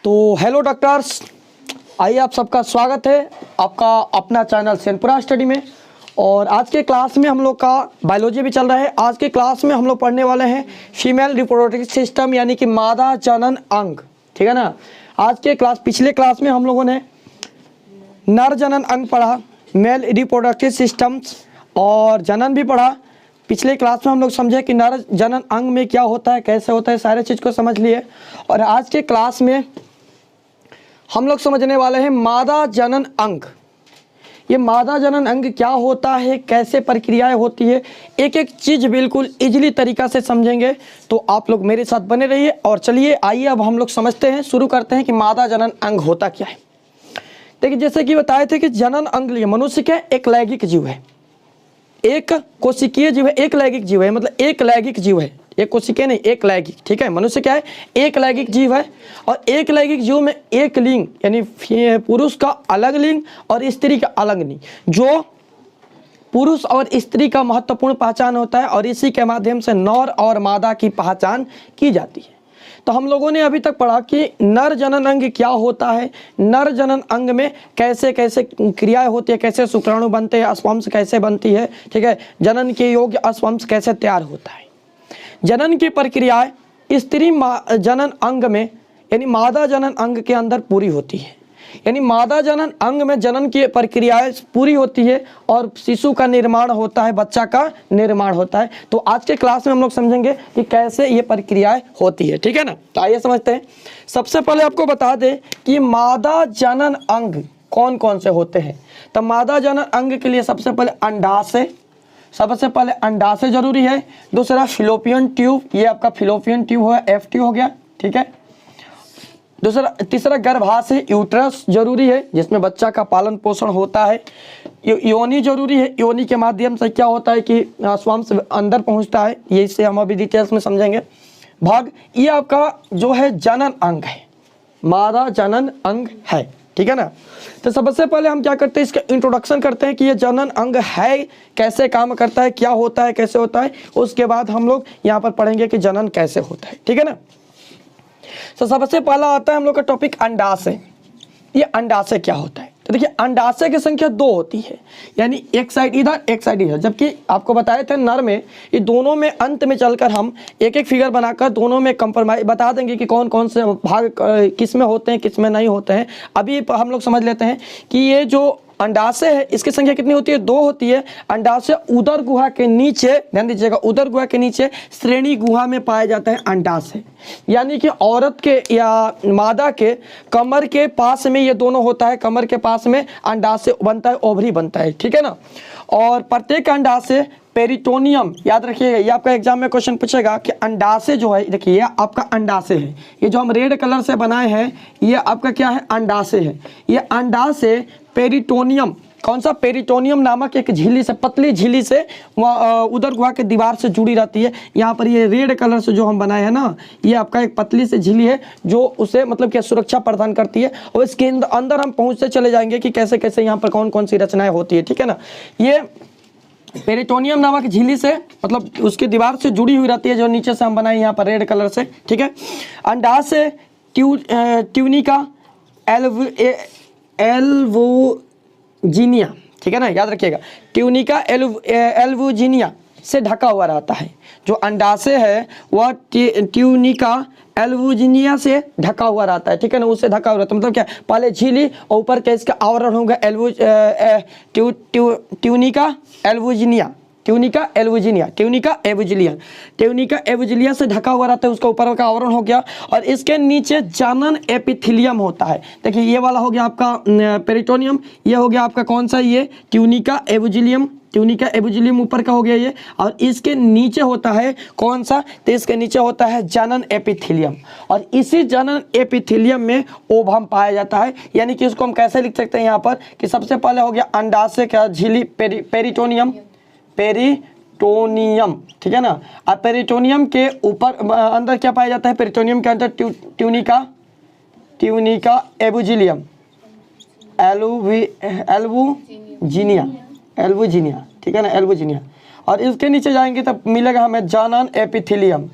तो hello doctors, आइए आप सबका स्वागत है आपका अपना चैनल सेनपुरा स्टडी में। और आज के क्लास में हम लोग का बायोलॉजी भी चल रहा है। आज के क्लास में हम लोग पढ़ने वाले हैं फीमेल रिप्रोडक्टिव सिस्टम यानी कि मादा जनन अंग, ठीक है ना। आज के पिछले क्लास में हम लोगों ने नर जनन अंग पढ़ा, मेल रिप्रोडक्टिव सिस्टम्स और जनन भी पढ़ा। पिछले क्लास में हम लोग समझे कि नर जनन अंग में क्या होता है, कैसे होता है, सारे चीज़ को समझ लिए। और आज के क्लास में हम लोग समझने वाले हैं मादा जनन अंग। ये मादा जनन अंग क्या होता है, कैसे प्रक्रियाएं होती है, एक एक चीज़ बिल्कुल इजीली तरीक़ा से समझेंगे। तो आप लोग मेरे साथ बने रहिए। और चलिए आइए अब हम लोग समझते हैं, शुरू करते हैं कि मादा जनन अंग होता क्या है। देखिए जैसे कि बताए थे कि जनन अंग मनुष्य के एक लैंगिक जीव है, एक कोशिकीय जीव है, एक लैंगिक जीव है, मतलब एक लैंगिक जीव है, एक कोशिकीय नहीं, एक लैंगिक, ठीक है। मनुष्य क्या है, एक लैंगिक जीव है। और एक लैंगिक जीव में एक लिंग यानी पुरुष का अलग लिंग और स्त्री का अलग लिंग, जो पुरुष और स्त्री का महत्वपूर्ण पहचान होता है। और इसी के माध्यम से नर और मादा की पहचान की जाती है। तो हम लोगों ने अभी तक पढ़ा कि नर जनन अंग क्या होता है, नर जनन अंग में कैसे कैसे क्रियाएं होती है, कैसे शुक्राणु बनते हैं, अस्वंश कैसे बनती है, ठीक है, जनन के योग्य अस्वंश कैसे तैयार होता है। जनन की प्रक्रियाएं स्त्री जनन अंग में यानी मादा जनन अंग के अंदर पूरी होती है। यानी मादा जनन अंग में जनन की प्रक्रियाएं पूरी होती है और शिशु का निर्माण होता है, बच्चा का निर्माण होता है। तो आज के क्लास में हम लोग समझेंगे कि कैसे ये प्रक्रियाएं होती है, ठीक है ना। तो आइए समझते हैं। सबसे पहले आपको बता दें कि मादा जनन अंग कौन कौन से होते हैं। तो मादा जनन अंग के लिए सबसे पहले अंडाशय, सबसे पहले अंडाशय जरूरी है। दूसरा फिलोपियन ट्यूब, ये आपका फिलोपियन ट्यूब हुआ, FT हो गया, ठीक है। तीसरा गर्भाशय यूट्रस जरूरी है, जिसमें बच्चा का पालन पोषण होता है। योनि जरूरी है, योनि के माध्यम से क्या होता है कि स्वांश अंदर पहुंचता है, ये इसे हम अभी डिटेल्स में समझेंगे। भाग, ये आपका जो है जनन अंग है, मादा जनन अंग है, ठीक है ना। तो सबसे पहले हम क्या करते हैं, इसका इंट्रोडक्शन करते हैं कि ये जनन अंग है, कैसे काम करता है, क्या होता है, कैसे होता है। उसके बाद हम लोग यहाँ पर पढ़ेंगे कि जनन कैसे होता है, ठीक है ना। तो सबसे पहला आता है हम लोग का टॉपिक अंडाशय। ये अंडाशय क्या होता है, तो देखिए अंडाशय की संख्या 2 होती है, यानी एक साइड इधर एक साइड इधर। जबकि आपको बताए थे नर में ये दोनों में अंत में चलकर हम एक एक फिगर बनाकर दोनों में कंप्रोमाइज बता देंगे कि कौन कौन से भाग किस में होते हैं, किस में नहीं होते हैं। अभी हम लोग समझ लेते हैं कि ये जो अंडाशय है इसकी संख्या कितनी होती है, 2 होती है। अंडाशय उदर गुहा के नीचे, ध्यान दीजिएगा, उदर गुहा के नीचे श्रेणी गुहा में पाया जाता है अंडाशय। यानी कि औरत के या मादा के कमर के पास में ये दोनों होता है, कमर के पास में अंडाशय बनता है, ओवरी बनता है, ठीक है ना। और प्रत्येक अंडाशय पेरिटोनियम, याद रखिएगा, ये आपका एग्जाम में क्वेश्चन पूछेगा कि अंडाशय जो है, देखिए ये आपका अंडाशय है, ये जो हम रेड कलर से बनाए हैं ये आपका क्या है, अंडाशय है। ये अंडाशय पेरिटोनियम, कौन सा, पेरिटोनियम नामक एक झिल्ली से, पतली झिल्ली से उदर गुहा के दीवार से जुड़ी रहती है। यहाँ पर ये रेड कलर से जो हम बनाए हैं ना, ये आपका एक पतली सी झिल्ली है जो उसे मतलब क्या सुरक्षा प्रदान करती है। और इसके अंदर हम पहुँचते चले जाएंगे कि कैसे कैसे यहाँ पर कौन कौन सी रचनाएं होती है, ठीक है ना। ये पेरिटोनियम नामक झिल्ली से मतलब उसकी दीवार से जुड़ी हुई रहती है, जो नीचे से हम बनाए यहाँ पर रेड कलर से, ठीक है। अंडाशय ट्यूनिका एल्वोजिनिया, ठीक है ना, याद रखिएगा, ट्यूनिका एल्वोजिनिया से ढका हुआ रहता है। जो अंडाशय है वह ट्यूनिका एल्वोजिनिया से ढका हुआ रहता है, ठीक है ना, उससे ढका हुआ रहता है। मतलब क्या, पहले झिल्ली और ऊपर क्या इसका आवरण होगा ट्यूनिका एल्वोजिनिया, ट्यूनिका एल्वोजिनिया, ट्यूनिका एवोजिलिया से ढका हुआ रहता है, उसका ऊपर का आवरण हो गया। और इसके नीचे जनन एपिथेलियम होता है। देखिए ये वाला हो गया आपका पेरिटोनियम, ये हो गया आपका कौन सा, ये ट्यूनिका एवोजिलियम ऊपर का हो गया ये। और इसके नीचे होता है कौन सा, तो इसके नीचे होता है जनन एपिथेलियम। और इसी जनन एपिथेलियम में ओवम पाया जाता है। यानी कि इसको हम कैसे लिख सकते हैं यहाँ पर कि सबसे पहले हो गया अंडाशय का झिल्ली पेरिटोनियम, ठीक है ना। अब पेरिटोनियम के ऊपर अंदर क्या पाया जाता है, पेरिटोनियम के अंदर ट्यूनिका एवोजिलियम, एल्वोजिनिया, ठीक है ना, एल्वोजिनिया। और इसके नीचे जाएंगे तब मिलेगा हमें जानन एपिथेलियम।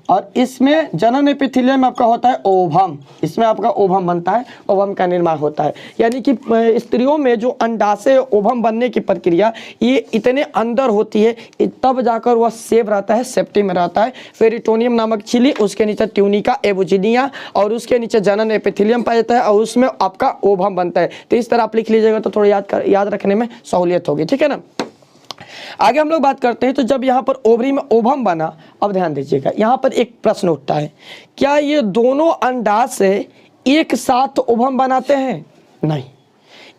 और इसमें जनन एपिथेलियम आपका होता है ओवम, इसमें आपका ओवम बनता है, ओवम का निर्माण होता है। यानी कि स्त्रियों में जो अंडाशय ओवम बनने की प्रक्रिया ये इतने अंदर होती है, तब जाकर वह सेव रहता है, सेप्टी में रहता है। पेरिटोनियम नामक झिल्ली, उसके नीचे ट्यूनिका एवोजिनिया और उसके नीचे जनन एपिथेलियम पाया जाता है और उसमें आपका ओवम बनता है। तो इस तरह आप लिख लीजिएगा तो थोड़ा याद रखने में सहूलियत होगी, ठीक है ना। आगे हम लोग बात करते हैं, तो जब यहाँ पर ओवरी में ओवम बना, अब ध्यान दीजिएगा यहाँ पर एक प्रश्न उठता है, क्या ये दोनों अंडाशय एक साथ ओवम बनाते हैं? नहीं,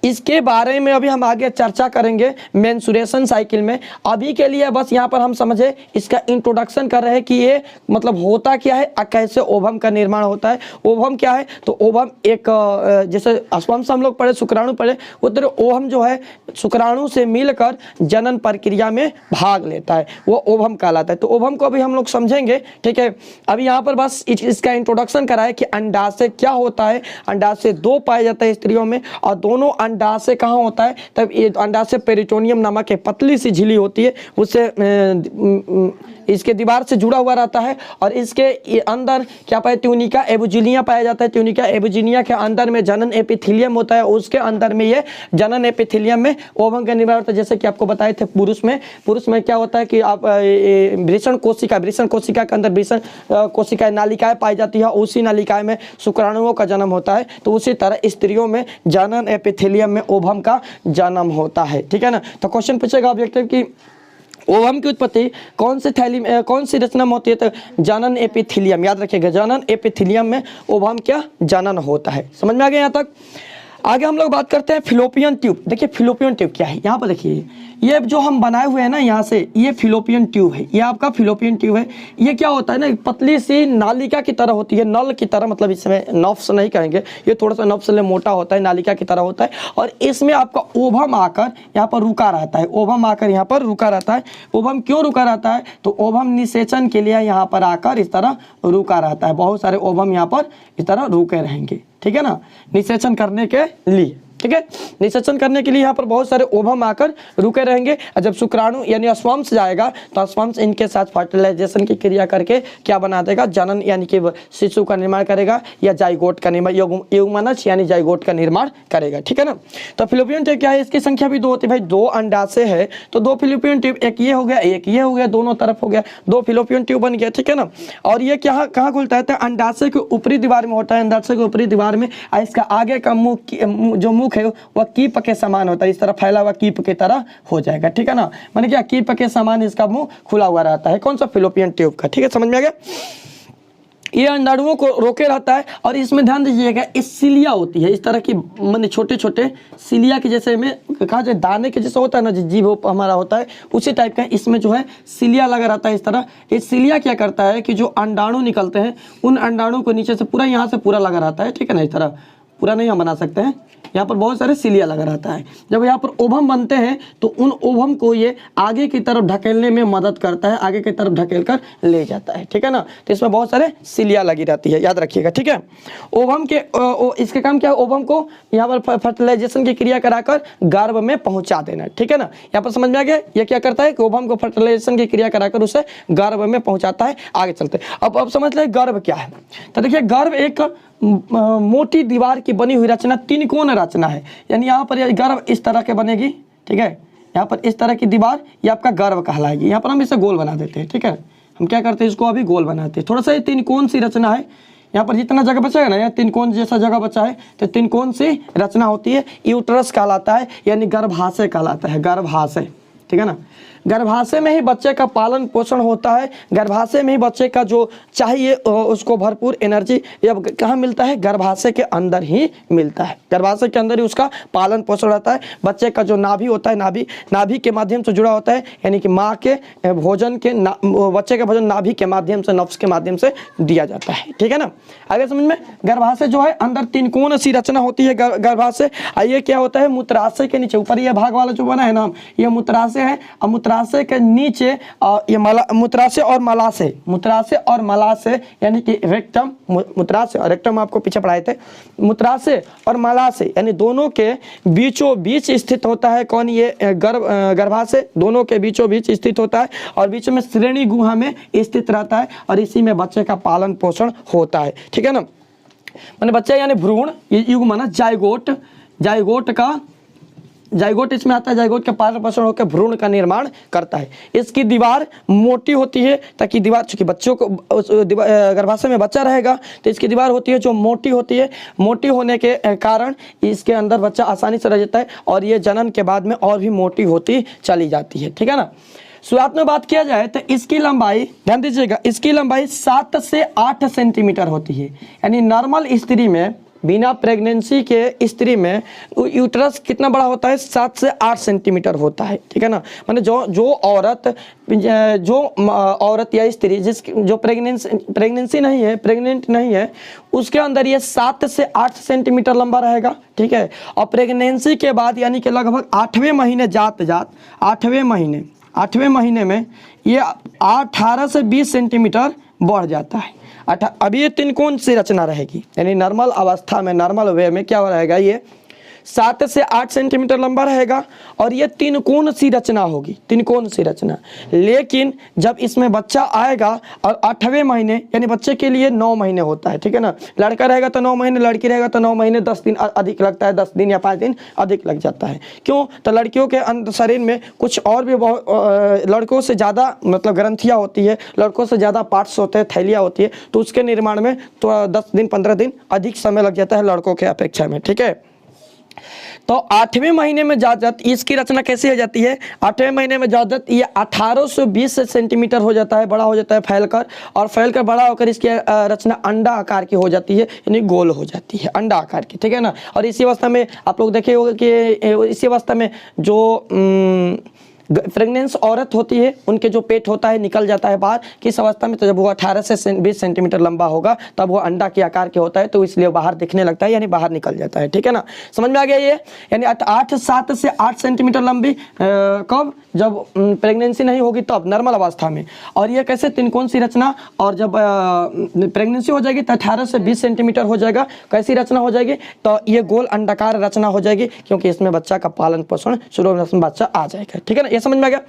इसके बारे में अभी हम आगे चर्चा करेंगे मेंस्ट्रुएशन साइकिल में। अभी के लिए बस यहाँ पर हम समझे इसका इंट्रोडक्शन कर रहे हैं कि ये मतलब होता क्या है और कैसे ओवम का निर्माण होता है। ओवम क्या है? तो ओवम एक जैसे स्पर्म से हम लोग पढ़े, शुक्राणु पढ़े, उधर ओवम जो है शुक्राणु से मिलकर जनन प्रक्रिया में भाग लेता है, वो ओवम कहलाता है। तो ओवम को अभी हम लोग समझेंगे, ठीक है। अभी यहाँ पर बस इसका इंट्रोडक्शन कराए कि अंडाशय क्या होता है। अंडाशय दो पाया जाता है स्त्रियों में और दोनों अंडाशय कहाँ होता है? तब ये अंडाशय पेरिटोनियम नामक एक पतली सी झिल्ली होती है, उससे इसके दीवार से जुड़ा हुआ रहता है और इसके अंदर क्या पाया? ट्यूनिका एवोजिनिया पाया जाता है। ट्यूनिका एवोजिनिया के अंदर में जनन एपिथेलियम होता है, उसके अंदर में ये जनन एपिथेलियम में ओवम का निर्माण होता है। जैसे कि आपको बताए थे पुरुष में क्या होता है कि आप वृषण कोशिका के अंदर वृषण कोशिका नालिकाएं पाई जाती है, उसी नालिकाएं में शुक्राणुओं का जन्म होता है। तो उसी तरह स्त्रियों में जनन एपिथेलियम में ओवम का जन्म होता है, ठीक है ना। तो क्वेश्चन पूछेगा ऑब्जेक्टिव कि ओवम की उत्पत्ति कौन सी थैली में, कौन सी रचना में होती है? तो जनन एपिथेलियम, याद रखिएगा जनन एपिथेलियम में ओवम क्या जनन होता है। समझ में आ गया यहाँ तक? आगे हम लोग बात करते हैं फिलोपियन ट्यूब। देखिए फिलोपियन ट्यूब क्या है, यहाँ पर देखिए ये जो हम बनाए हुए हैं ना यहाँ से, ये फिलोपियन ट्यूब है, ये आपका फिलोपियन ट्यूब है। ये क्या होता है ना, पतली सी नालिका की तरह होती है, नल की तरह, मतलब इसमें नफ्स नहीं कहेंगे, ये थोड़ा सा नफ्स से मोटा होता है, नालिका की तरह होता है। और इसमें आपका ओवम आकर यहाँ पर रुका रहता है, ओवम आकर यहाँ पर रुका रहता है। ओवम क्यों रुका रहता है? तो ओवम निषेचन के लिए यहाँ पर आकर इस तरह रुका रहता है। बहुत सारे ओवम यहाँ पर इस तरह रुके रहेंगे, ठीक है ना, निषेचन करने के लिए, ठीक है। निषेचन करने के लिए यहाँ पर बहुत सारे ओवम आकर रुके रहेंगे और जब शुक्राणु यानी स्पर्म्स जाएगा तो स्पर्म्स इनके साथ फर्टिलाइजेशन की क्रिया करके क्या बना देगा? जनन यानी कि शिशु का निर्माण करेगा या जाइगोट का निर्माण, युग्मनज यानी जाइगोट का निर्माण करेगा, ठीक है ना। तो फिलोपियन ट्यूब क्या है? इसकी संख्या भी दो होती है भाई, दो अंडाशय है तो दो फिलोपियन ट्यूब, एक ये हो गया एक ये हो गया, दोनों तरफ हो गया, दो फिलोपियन ट्यूब बन गया, ठीक है ना। और ये क्या कहाँ खुलता है? तो अंडाशय के ऊपरी दीवार में होता है, अंडाशय के ऊपरी दीवार में। इसका आगे का मुख जो मुख है वह कीप के समान होता है, इस तरह फैला हुआ कीप की तरह हो जाएगा, ठीक है ना। माने क्या? कीप के समान इसका मुंह खुला हुआ रहता है। कौन सा? फिलोपियन ट्यूब का, ठीक है, समझ में आ गया। ये अंडाणुओं को रोके रहता है और इसमें ध्यान दीजिएगा इस सिलिया होती है, इस तरह की माने छोटे छोटे सिलिया के जैसे में कहा जाए दाने के जैसा होता है ना, जीभ हमारा होता है उसी टाइप का इसमें जो है सिलिया लगा रहता है इस तरह। ये सिलिया क्या करता है कि जो अंडाणु निकलते हैं उन अंडाणु को नीचे से पूरा यहाँ से पूरा लगा रहता है, ठीक है ना। इस तरह पूरा नहीं हम बना सकते हैं, यहाँ पर बहुत सारे सिलिया लगा रहता है। जब यहाँ पर ओवम बनते हैं तो उन ओवम को ये आगे की तरफ ढकेलने में मदद करता है, आगे की तरफ ढकेल कर ले जाता है, ठीक है ना। तो इसमें बहुत सारे सिलिया लगी रहती है, याद रखिएगा, ठीक है। ओवम के इसके काम क्या है? ओवम को यहाँ पर फर्टिलाइजेशन की क्रिया कराकर गर्भ में पहुँचा देना, ठीक है ना। यहाँ पर समझ में आ गया ये क्या करता है कि ओवम को फर्टिलाइजेशन की क्रिया कराकर उसे गर्भ में पहुँचाता है। आगे चलते अब समझ लें गर्भ क्या है। तो देखिए गर्भ एक मोटी दीवार की बनी हुई रचना, तीन कोण रचना है, यानी यहाँ पर गर्भ इस तरह के बनेगी, ठीक है। यहाँ पर इस तरह की दीवार ये आपका गर्भ कहलाएगी। यहाँ पर हम इसे गोल बना देते हैं, ठीक है। हम क्या करते हैं इसको अभी गोल बनाते हैं। थोड़ा सा ये तीन कोण सी रचना है, यहाँ पर जितना जगह बचा है ना, यहाँ तीन कोण जैसा जगह बचा है तो तीन कोण सी रचना होती है। यूट्रस कहलाता है यानी गर्भाशय कहलाता है, गर्भाशय, ठीक है ना। गर्भाशय में ही बच्चे का पालन पोषण होता है, गर्भाशय में ही बच्चे का जो चाहिए उसको भरपूर एनर्जी अब कहाँ मिलता है? गर्भाशय के अंदर ही मिलता है, गर्भाशय के अंदर ही उसका पालन पोषण रहता है। बच्चे का जो नाभि होता है, नाभि के माध्यम से जुड़ा होता है, यानी कि माँ के भोजन के बच्चे का भोजन नाभि के माध्यम से, नफ्स के माध्यम से दिया जाता है, ठीक है ना। आगे समझ में, गर्भाशय जो है अंदर तीन कोण सी रचना होती है गर्भाशय। ये क्या होता है? मूत्राशय के नीचे ऊपर ये भाग वाला जो बना है ना, ये मूत्राशय है और मूत्राशय मूत्राशय के नीचे ये मूत्राशय और मलाशय यानी कि रेक्टम, मूत्राशय और रेक्टम आपको पीछे पढ़ाए थे। मूत्राशय और मलाशय यानी दोनों के बीचों बीच स्थित होता है कौन, ये गर्भाशय दोनों के बीचों बीच स्थित होता है और बीच में श्रेणी गुहा में स्थित रहता है और इसी में बच्चे का पालन पोषण होता है। ठीक है ना, मैंने बच्चा यानी भ्रूण, ये युग्मन जाइगोट इसमें आता है, जाइगोट का पालन पोषण होकर भ्रूण का निर्माण करता है। इसकी दीवार मोटी होती है ताकि दीवार, चूंकि बच्चों को गर्भाशय में बच्चा रहेगा तो इसकी दीवार होती है जो मोटी होती है। मोटी होने के कारण इसके अंदर बच्चा आसानी से रह जाता है और ये जनन के बाद में और भी मोटी होती चली जाती है। ठीक है ना, शुरुआत में बात किया जाए तो इसकी लंबाई, ध्यान दीजिएगा, इसकी लंबाई 7 से 8 सेंटीमीटर होती है। यानी नॉर्मल स्त्री में, बिना प्रेगनेंसी के स्त्री में यूट्रस कितना बड़ा होता है, 7 से 8 सेंटीमीटर होता है। ठीक है ना, माने जो औरत या स्त्री जो प्रेगनेंट नहीं है उसके अंदर ये 7 से 8 सेंटीमीटर लंबा रहेगा। ठीक है, और प्रेगनेंसी के बाद यानी कि लगभग 8वें महीने आठवें महीने में ये 18 से 20 सेंटीमीटर बढ़ जाता है। अभी ये तिनकोन सी रचना रहेगी, यानी नॉर्मल अवस्था में, नॉर्मल वे में क्या रहेगा, ये 7 से 8 सेंटीमीटर लंबा रहेगा और ये तिनकोन सी रचना होगी, तिनकोन सी रचना। लेकिन जब इसमें बच्चा आएगा और 8वें महीने, यानी बच्चे के लिए 9 महीने होता है। ठीक है ना, लड़का रहेगा तो 9 महीने, लड़की रहेगा तो 9 महीने 10 दिन अधिक लगता है, 10 दिन या 5 दिन अधिक लग जाता है। क्यों, तो लड़कियों के शरीर में कुछ और भी लड़कों से ज़्यादा मतलब ग्रंथियाँ होती है, लड़कों से ज़्यादा पार्ट्स होते हैं, थैलियाँ होती है, तो उसके निर्माण में तो 10 दिन 15 दिन अधिक समय लग जाता है लड़कों के अपेक्षा में। ठीक है, तो 8वें महीने में जात इसकी रचना कैसी हो जाती है, 8वें महीने में जात ये 1820 सेंटीमीटर हो जाता है, बड़ा हो जाता है फैलकर, और फैलकर बड़ा होकर इसकी रचना अंडा आकार की हो जाती है, यानी गोल हो जाती है, अंडा आकार की। ठीक है ना, और इसी अवस्था में आप लोग देखे होंगे कि इसी अवस्था में जो प्रेग्नेंस औरत होती है उनके जो पेट होता है निकल जाता है बाहर। किस अवस्था में, तो जब वो 18 से 20 सेंटीमीटर लंबा होगा तब वो अंडा के आकार के होता है, तो इसलिए बाहर दिखने लगता है, यानी बाहर निकल जाता है। ठीक है ना, समझ में आ गया ये, यानी 7 से 8 सेंटीमीटर लंबी कब, जब प्रेगनेंसी नहीं होगी तब, नॉर्मल अवस्था में। और ये कैसे, तिनकोन सी रचना, और जब प्रेगनेंसी हो जाएगी तो 18 से 20 सेंटीमीटर हो जाएगा। कैसी रचना हो जाएगी, तो ये गोल अंडाकार रचना हो जाएगी, क्योंकि इसमें बच्चा का पालन पोषण शुरू में बच्चा आ जाएगा। ठीक है ना, ये समझ में आ गया।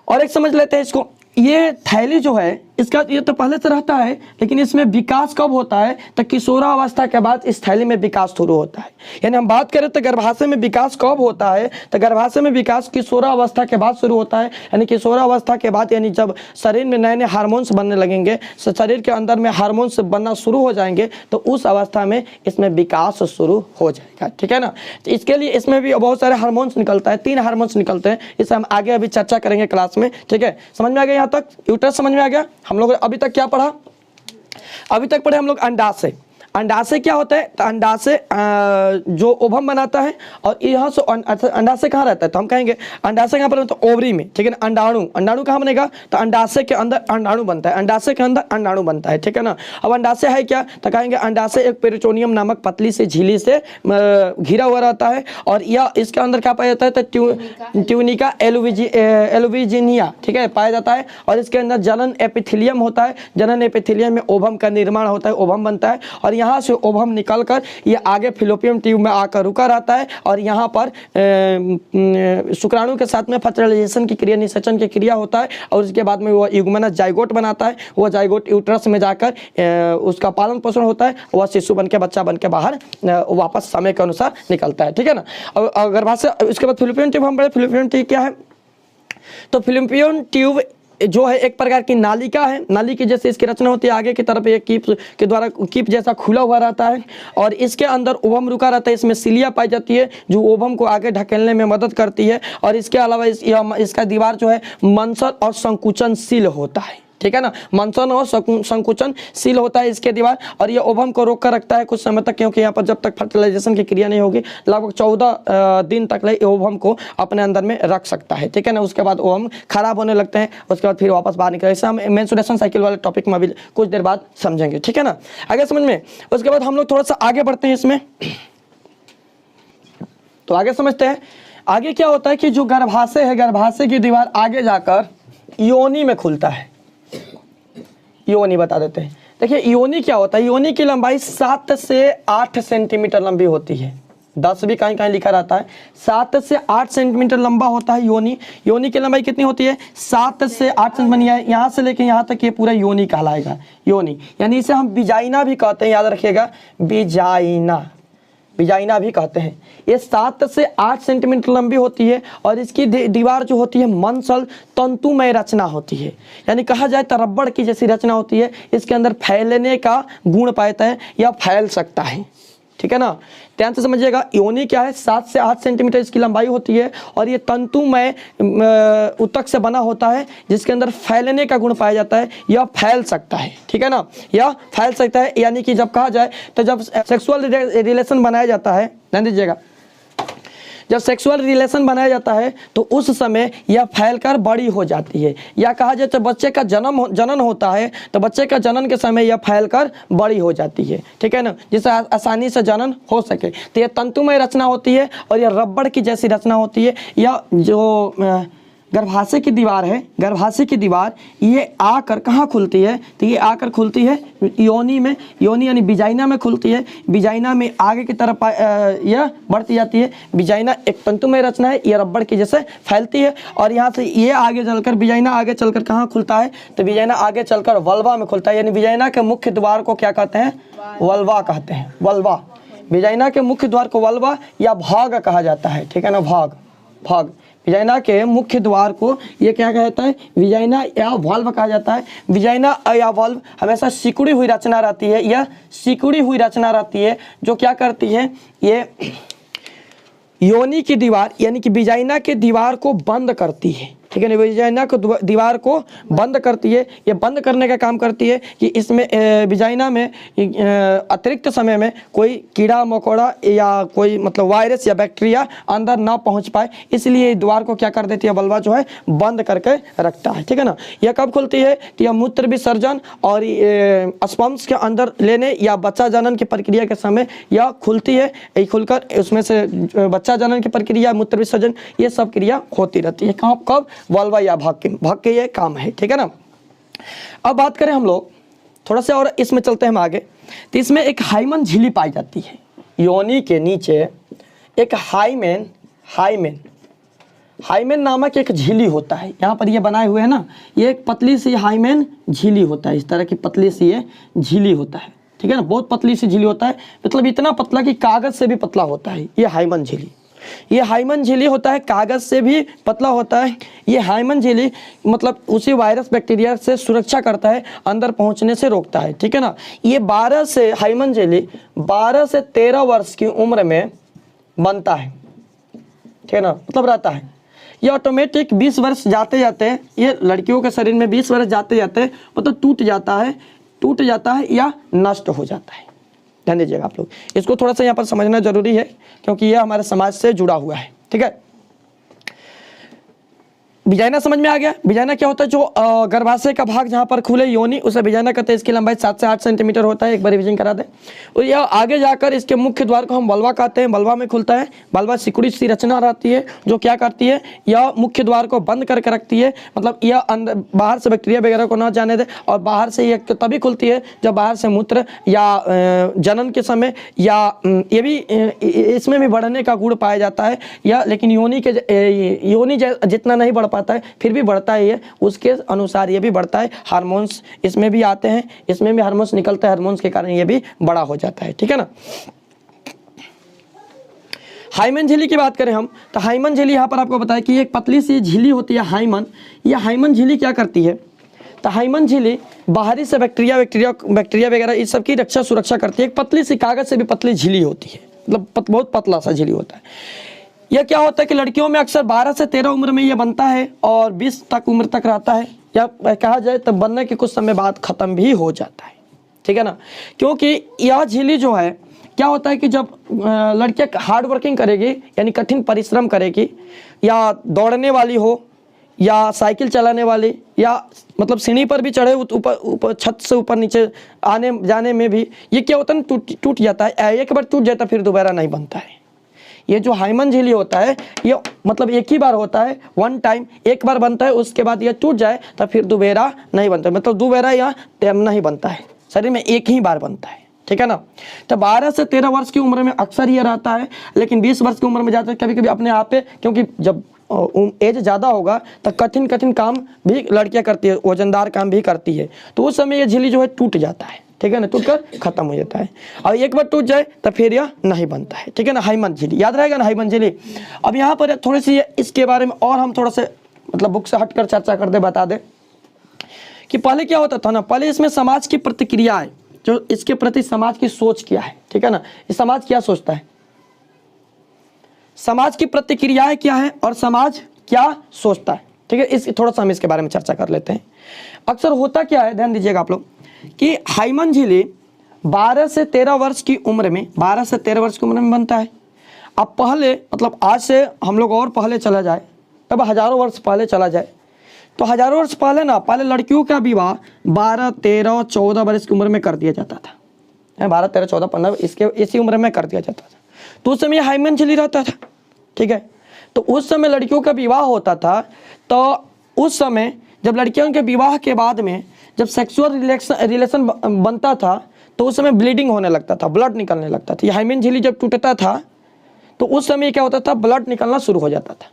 और एक समझ लेते हैं इसको, ये थैली जो है इसका, ये तो पहले से रहता है, लेकिन इसमें विकास कब होता है, तो किशोरावस्था के बाद इस थैली में विकास शुरू होता है। यानी हम बात करें तो गर्भाशय में विकास कब होता है, तो गर्भाशय में विकास किशोरावस्था के बाद शुरू होता है। यानी किशोरावस्था के बाद, यानी जब शरीर में नए नए हार्मोन्स बनने लगेंगे, शरीर के अंदर में हार्मोन्स बनना शुरू हो जाएंगे, तो उस अवस्था में इसमें विकास शुरू हो जाएगा। ठीक है ना, तो इसके लिए इसमें भी बहुत सारे हार्मोन्स निकलता है, 3 हार्मोन्स निकलते हैं, इसे हम आगे अभी चर्चा करेंगे क्लास में। ठीक है, समझ में आ गया यहाँ तक, यूट्रस समझ में आ गया। हम लोग अभी तक क्या पढ़ा, अभी तक पढ़े हम लोग अंडाशय। अंडाशय क्या होता है, तो अंडाशय जो ओवम बनाता है, और यहाँ से अंडाशय कहाँ रहता है, तो हम कहेंगे अंडाशय कहाँ पर बनता है, ओवरी में। ठीक है ना, अंडाणु कहाँ बनेगा, तो अंडाशय के अंदर अंडाणु बनता है, अंडाशय के अंदर अंडाणु बनता है। ठीक है ना, अब अंडाशय है क्या, तो कहेंगे अंडाशय एक पेरिटोनियम नामक पतली से झिल्ली से घिरा हुआ रहता है, और यह इसके अंदर क्या पाया जाता है, तो ट्यूनिका एलुविजिनिया, ठीक है, पाया जाता है। और इसके अंदर जनन एपिथेलियम होता है, जनन एपिथेलियम में ओवम का निर्माण होता है, ओवम बनता है, और यहाँ से ओवम निकलकर ये आगे फिलोपियम ट्यूब में आकर रुका रहता है, और यहाँ पर शुक्राणु के साथ में फर्टिलाइजेशन की क्रिया, निषेचन की क्रिया होता है, और उसके बाद में वो युग्मनज जाइगोट बनाता है। वो जाइगोट यूट्रस में जाकर उसका पालन पोषण होता है, वह शिशु बन के, बच्चा बन के बाहर वापस समय के अनुसार निकलता है। ठीक है ना, और गर्भाशय, उसके बाद फिलोपियन ट्यूब, हम बड़े फिलोपियन ट्यूब क्या है, तो फिलोपियन ट्यूब जो है एक प्रकार की नालिका है, नाली की जैसे इसकी रचना होती है, आगे की तरफ एक कीप के द्वारा कीप जैसा खुला हुआ रहता है, और इसके अंदर ओवम रुका रहता है। इसमें सिलिया पाई जाती है जो ओवम को आगे ढकेलने में मदद करती है, और इसके अलावा इसका दीवार जो है मंसन और संकुचनशील होता है। ठीक है ना, मंसन और संकुचनशील होता है इसके दीवार, और ये ओवम को रोक कर रखता है कुछ समय तक, क्योंकि यहाँ पर जब तक फर्टिलाइजेशन की क्रिया नहीं होगी, लगभग 14 दिन तक ओवम को अपने अंदर में रख सकता है। ठीक है ना, उसके बाद ओवम खराब होने लगते हैं, उसके बाद फिर वापस बाहर निकले। इसे हम मेंस्ट्रुएशन साइकिल वाले टॉपिक में अभी कुछ देर बाद समझेंगे। ठीक है ना, आगे समझ में। उसके बाद हम लोग थोड़ा सा आगे बढ़ते हैं इसमें, तो आगे समझते हैं। आगे क्या होता है कि जो गर्भाशय है, गर्भाशय की दीवार आगे जाकर योनि में खुलता है। योनि बता देते हैं। देखिए योनि क्या होता है, योनि की लंबाई 7 से 8 सेंटीमीटर लंबी होती है। 10 भी कहीं कहीं लिखा रहता है। 7 से 8 सेंटीमीटर लंबा होता है योनि। योनि की लंबाई कितनी होती है? 7 से 8 सेंटीमीटर। यहाँ से लेके यहाँ तक ये पूरा योनि कहलाएगा। योनि यानी इसे हम विजाइना भी कहते हैं, याद रखिएगा, विजाइना, विजाइना भी कहते हैं। ये 7 से 8 सेंटीमीटर लंबी होती है और इसकी दीवार जो होती है मंसल तंतुमय रचना होती है, यानी कहा जाए तो रबड़ की जैसी रचना होती है। इसके अंदर फैलने का गुण पाता है या फैल सकता है, ठीक है ना। ध्यान से समझिएगा, योनि क्या है, 7 से 8 सेंटीमीटर इसकी लंबाई होती है और ये तंतुमय ऊतक से बना होता है जिसके अंदर फैलने का गुण पाया जाता है या फैल सकता है, ठीक है ना, या फैल सकता है। यानी कि जब कहा जाए तो जब सेक्सुअल रिलेशन बनाया जाता है, ध्यान दीजिएगा, जब सेक्सुअल रिलेशन बनाया जाता है तो उस समय यह फैलकर बड़ी हो जाती है, या कहा जाए तो बच्चे का जनन होता है तो बच्चे का जनन के समय यह फैलकर बड़ी हो जाती है, ठीक है ना, जिससे आसानी से जनन हो सके। तो यह तंतुमय रचना होती है और यह रबड़ की जैसी रचना होती है। यह जो गर्भाशय की दीवार है, गर्भाशय की दीवार ये आकर कहाँ खुलती है, तो ये आकर खुलती है योनि में, योनि यानी विजाइना में खुलती है। विजाइना में आगे की तरफ यह बढ़ती जाती है। विजाइना एक तंतुमय रचना है, ये रबड़ की जैसे फैलती है और यहाँ से ये आगे चलकर विजाइना आगे चलकर कहाँ खुलता है, तो विजाइना आगे चलकर वल्वा में खुलता है। यानी विजाइना के मुख्य द्वार को क्या कहते हैं, वल्वा कहते हैं, वल्वा। विजाइना के मुख्य द्वार को वल्वा या भाग कहा जाता है, ठीक है ना, भाग, भाग। विजाइना के मुख्य द्वार को ये क्या कहता है, विजाइना या वाल्व कहा जाता है। विजाइना या वाल्व हमेशा सिकुड़ी हुई रचना रहती है, यह सिकुड़ी हुई रचना रहती है जो क्या करती है, ये योनि की दीवार यानी कि विजाइना के दीवार को बंद करती है, ठीक है ना, विजाइना को दीवार को बंद करती है। ये बंद करने का काम करती है कि इसमें विजाइना में अतिरिक्त समय में कोई कीड़ा मकोड़ा या कोई मतलब वायरस या बैक्टीरिया अंदर ना पहुंच पाए, इसलिए द्वार को क्या कर देती है, वल्वा जो है बंद करके रखता है, ठीक है ना। यह कब खुलती है, तो यह मूत्र विसर्जन और स्पर्म्स के अंदर लेने या बच्चा जनन की प्रक्रिया के समय यह खुलती है। ये खुलकर उसमें से बच्चा जनन की प्रक्रिया, मूत्र विसर्जन, ये सब क्रिया होती रहती है। कब, वल्वा या भाग के ये काम है, ठीक है ना। अब बात करें हम लोग थोड़ा सा और इसमें चलते हैं हम आगे, तो इसमें एक हाइमन झिल्ली पाई जाती है। योनि के नीचे एक हाइमेन नामक एक झिल्ली होता है। यहाँ पर ये बनाए हुए है ना, ये एक पतली सी हाइमेन झिल्ली होता है, इस तरह की पतली सी ये झिल्ली होता है, ठीक है ना, बहुत पतली सी झिल्ली होता है, मतलब इतना पतला कि कागज से भी पतला होता है ये हाइमन झिल्ली। ये हाइमन झिल्ली होता है, कागज से भी पतला होता है। ये हाइमन झिल्ली मतलब उसी वायरस बैक्टीरिया से सुरक्षा करता है, अंदर पहुंचने से रोकता है, ठीक है ना। ये 12 से हाइमन झिल्ली 12 से 13 वर्ष की उम्र में बनता है, ठीक है ना, मतलब रहता है। ये ऑटोमेटिक 20 वर्ष जाते जाते, ये लड़कियों के शरीर में 20 वर्ष जाते जाते मतलब टूट जाता है या नष्ट हो जाता है। ध्यान दीजिएगा आप लोग, इसको थोड़ा सा यहाँ पर समझना जरूरी है क्योंकि यह हमारे समाज से जुड़ा हुआ है, ठीक है। विजाइना समझ में आ गया। विजाइना क्या होता है, जो गर्भाशय का भाग जहाँ पर खुले योनि उसे विजाइना कहते हैं। इसकी लंबाई 7 से 8 सेंटीमीटर होता है, एक बार रिविजन करा दें। और यह आगे जाकर इसके मुख्य द्वार को हम वल्वा कहते हैं, वल्वा में खुलता है। वल्वा सिकुड़ी सी रचना रहती है जो क्या करती है, यह मुख्य द्वार को बंद करके रखती है, मतलब यह अंदर बाहर से बैक्टीरिया वगैरह को न जाने दे। और बाहर से यह तभी खुलती है जब बाहर से मूत्र या जनन के समय या ये भी इसमें भी बढ़ने का गुण पाया जाता है, या लेकिन योनि जितना नहीं बढ़ पाता है फिर भी बढ़ता है, ये उसके अनुसार ये भी बढ़ता है। हार्मोन्स इसमें भी आते हैं, इसमें भी हार्मोन्स निकलते हैं, हार्मोन्स के कारण ये भी बड़ा हो जाता है, ठीक है ना। हाइमन झिल्ली की बात करें हम तो हाइमन झिल्ली यहाँ पर आपको बताया कि एक पतली सी झिल्ली होती है हाइमन। ये हाइमन झिल्ली क्या करती है, तो हाइमन झिल्ली बाहरी से बैक्टीरिया वगैरह इस सब की सुरक्षा करती है। एक पतली सी कागज से भी पतली झिल्ली होती है, मतलब बहुत पतला सा झिल्ली होता है। यह क्या होता है कि लड़कियों में अक्सर 12 से 13 उम्र में यह बनता है और 20 तक उम्र तक रहता है, या कहा जाए तो बनने के कुछ समय बाद ख़त्म भी हो जाता है, ठीक है ना। क्योंकि यह झिल्ली जो है क्या होता है कि जब लड़कियाँ हार्ड वर्किंग करेगी यानी कठिन परिश्रम करेगी, या दौड़ने वाली हो या साइकिल चलाने वाली, या मतलब सीढ़ी पर भी चढ़े ऊपर छत से ऊपर नीचे आने जाने में भी ये क्या होता है ना, टूट जाता है। एक बार टूट जाता है फिर दोबारा नहीं बनता है। ये जो हाइमन झिल्ली होता है ये मतलब एक ही बार होता है, वन टाइम एक बार बनता है, उसके बाद ये टूट जाए तो फिर दोबारा नहीं बनता, मतलब दोबारा यहाँ नहीं बनता है, शरीर में एक ही बार बनता है, ठीक है ना। तो 12 से 13 वर्ष की उम्र में अक्सर ये रहता है, लेकिन 20 वर्ष की उम्र में जाता है कभी कभी अपने आप पे, क्योंकि जब एज ज़्यादा होगा तो कठिन कठिन काम भी लड़कियां करती है, वजनदार काम भी करती है, तो उस समय ये झिल्ली जो है टूट जाता है, ठीक है ना, टूट कर खत्म हो जाता है। और एक बार टूट जाए तो फिर यह नहीं बनता है, ठीक है ना, हाइमन झिल्ली याद रहेगा ना, हाइमन झिल्ली। अब यहाँ पर थोड़ी सी इसके बारे में और हम थोड़ा से मतलब बुक से हटकर चर्चा कर दे, बता दे कि पहले क्या होता था ना, पहले इसमें समाज की प्रतिक्रियाएं, जो इसके प्रति समाज की सोच क्या है, ठीक है ना, इस समाज क्या सोचता है, समाज की प्रतिक्रियाएं क्या है और समाज क्या सोचता है, ठीक है। इस थोड़ा सा हम इसके बारे में चर्चा कर लेते हैं। अक्सर होता क्या है, ध्यान दीजिएगा आप लोग, कि हाइमन झिल्ली 12 से 13 वर्ष की उम्र में, 12 से 13 वर्ष की उम्र में बनता है। अब पहले मतलब आज से हम लोग और पहले चला जाए, तब हजारों वर्ष पहले चला जाए, तो हजारों वर्ष पहले ना, पहले लड़कियों का विवाह 12, 13, 14 वर्ष की उम्र में कर दिया जाता था, 12, 13, 14, 15 इसी उम्र में कर दिया जाता था। तो उस समय हाइमन झिल्ली रहता था, ठीक है। तो उस समय लड़कियों का विवाह होता था, तो उस समय जब लड़कियों के विवाह के बाद में जब सेक्सुअल रिलेशन बनता था तो उस समय ब्लीडिंग होने लगता था, ब्लड निकलने लगता था। ये हाइमन झिल्ली जब टूटता था तो उस समय क्या होता था, ब्लड निकलना शुरू हो जाता था।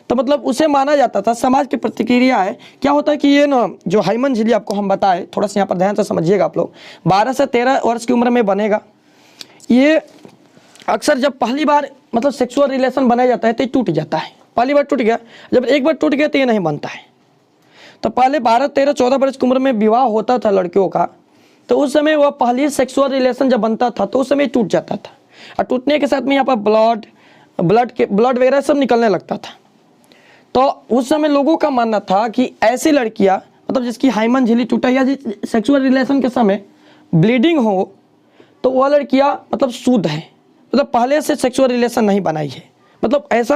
तो मतलब उसे माना जाता था, समाज की प्रतिक्रिया है क्या होता है कि ये ना जो हाइमन झिल्ली आपको हम बताए, थोड़ा सा यहाँ पर ध्यान से समझिएगा आप लोग, 12 से 13 वर्ष की उम्र में बनेगा। ये अक्सर जब पहली बार मतलब सेक्सुअल रिलेशन बनाया जाता है तो टूट जाता है, पहली बार टूट गया, जब एक बार टूट गया तो ये नहीं बनता है। तो पहले 12, 13, 14 वर्ष की उम्र में विवाह होता था लड़कियों का, तो उस समय वह पहली सेक्सुअल रिलेशन जब बनता था तो उस समय टूट जाता था, और टूटने के साथ में यहाँ पर ब्लड वगैरह सब निकलने लगता था। तो उस समय लोगों का मानना था कि ऐसी लड़कियां मतलब जिसकी हाइमन झिल्ली टूटा या सेक्सुअल रिलेशन के समय ब्लीडिंग हो, तो वह लड़कियां मतलब शुद्ध है, मतलब पहले से सेक्सुअल रिलेशन नहीं बनाई है, मतलब ऐसा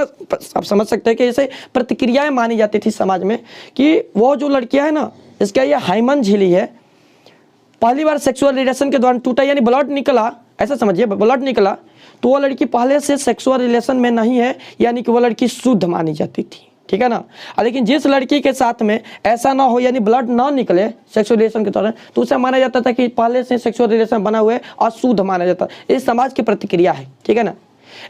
आप समझ सकते हैं कि ऐसे प्रतिक्रियाएं मानी जाती थी समाज में कि वो जो लड़कियां है ना, इसका ये हाइमन झिल्ली है, पहली बार सेक्सुअल रिलेशन के दौरान टूटा, यानी ब्लड निकला, ऐसा समझिए ब्लड निकला, तो वो लड़की पहले से सेक्सुअल रिलेशन में नहीं है, यानी कि वो लड़की शुद्ध मानी जाती थी, ठीक है ना। लेकिन जिस लड़की के साथ में ऐसा ना हो, यानी ब्लड ना निकले सेक्सुअल रिलेशन के दौरान, तो उसे माना जाता था कि पहले से सेक्सुअल रिलेशन बना हुआ है और शुद्ध माना जाता है। इस समाज की प्रतिक्रिया है, ठीक है ना।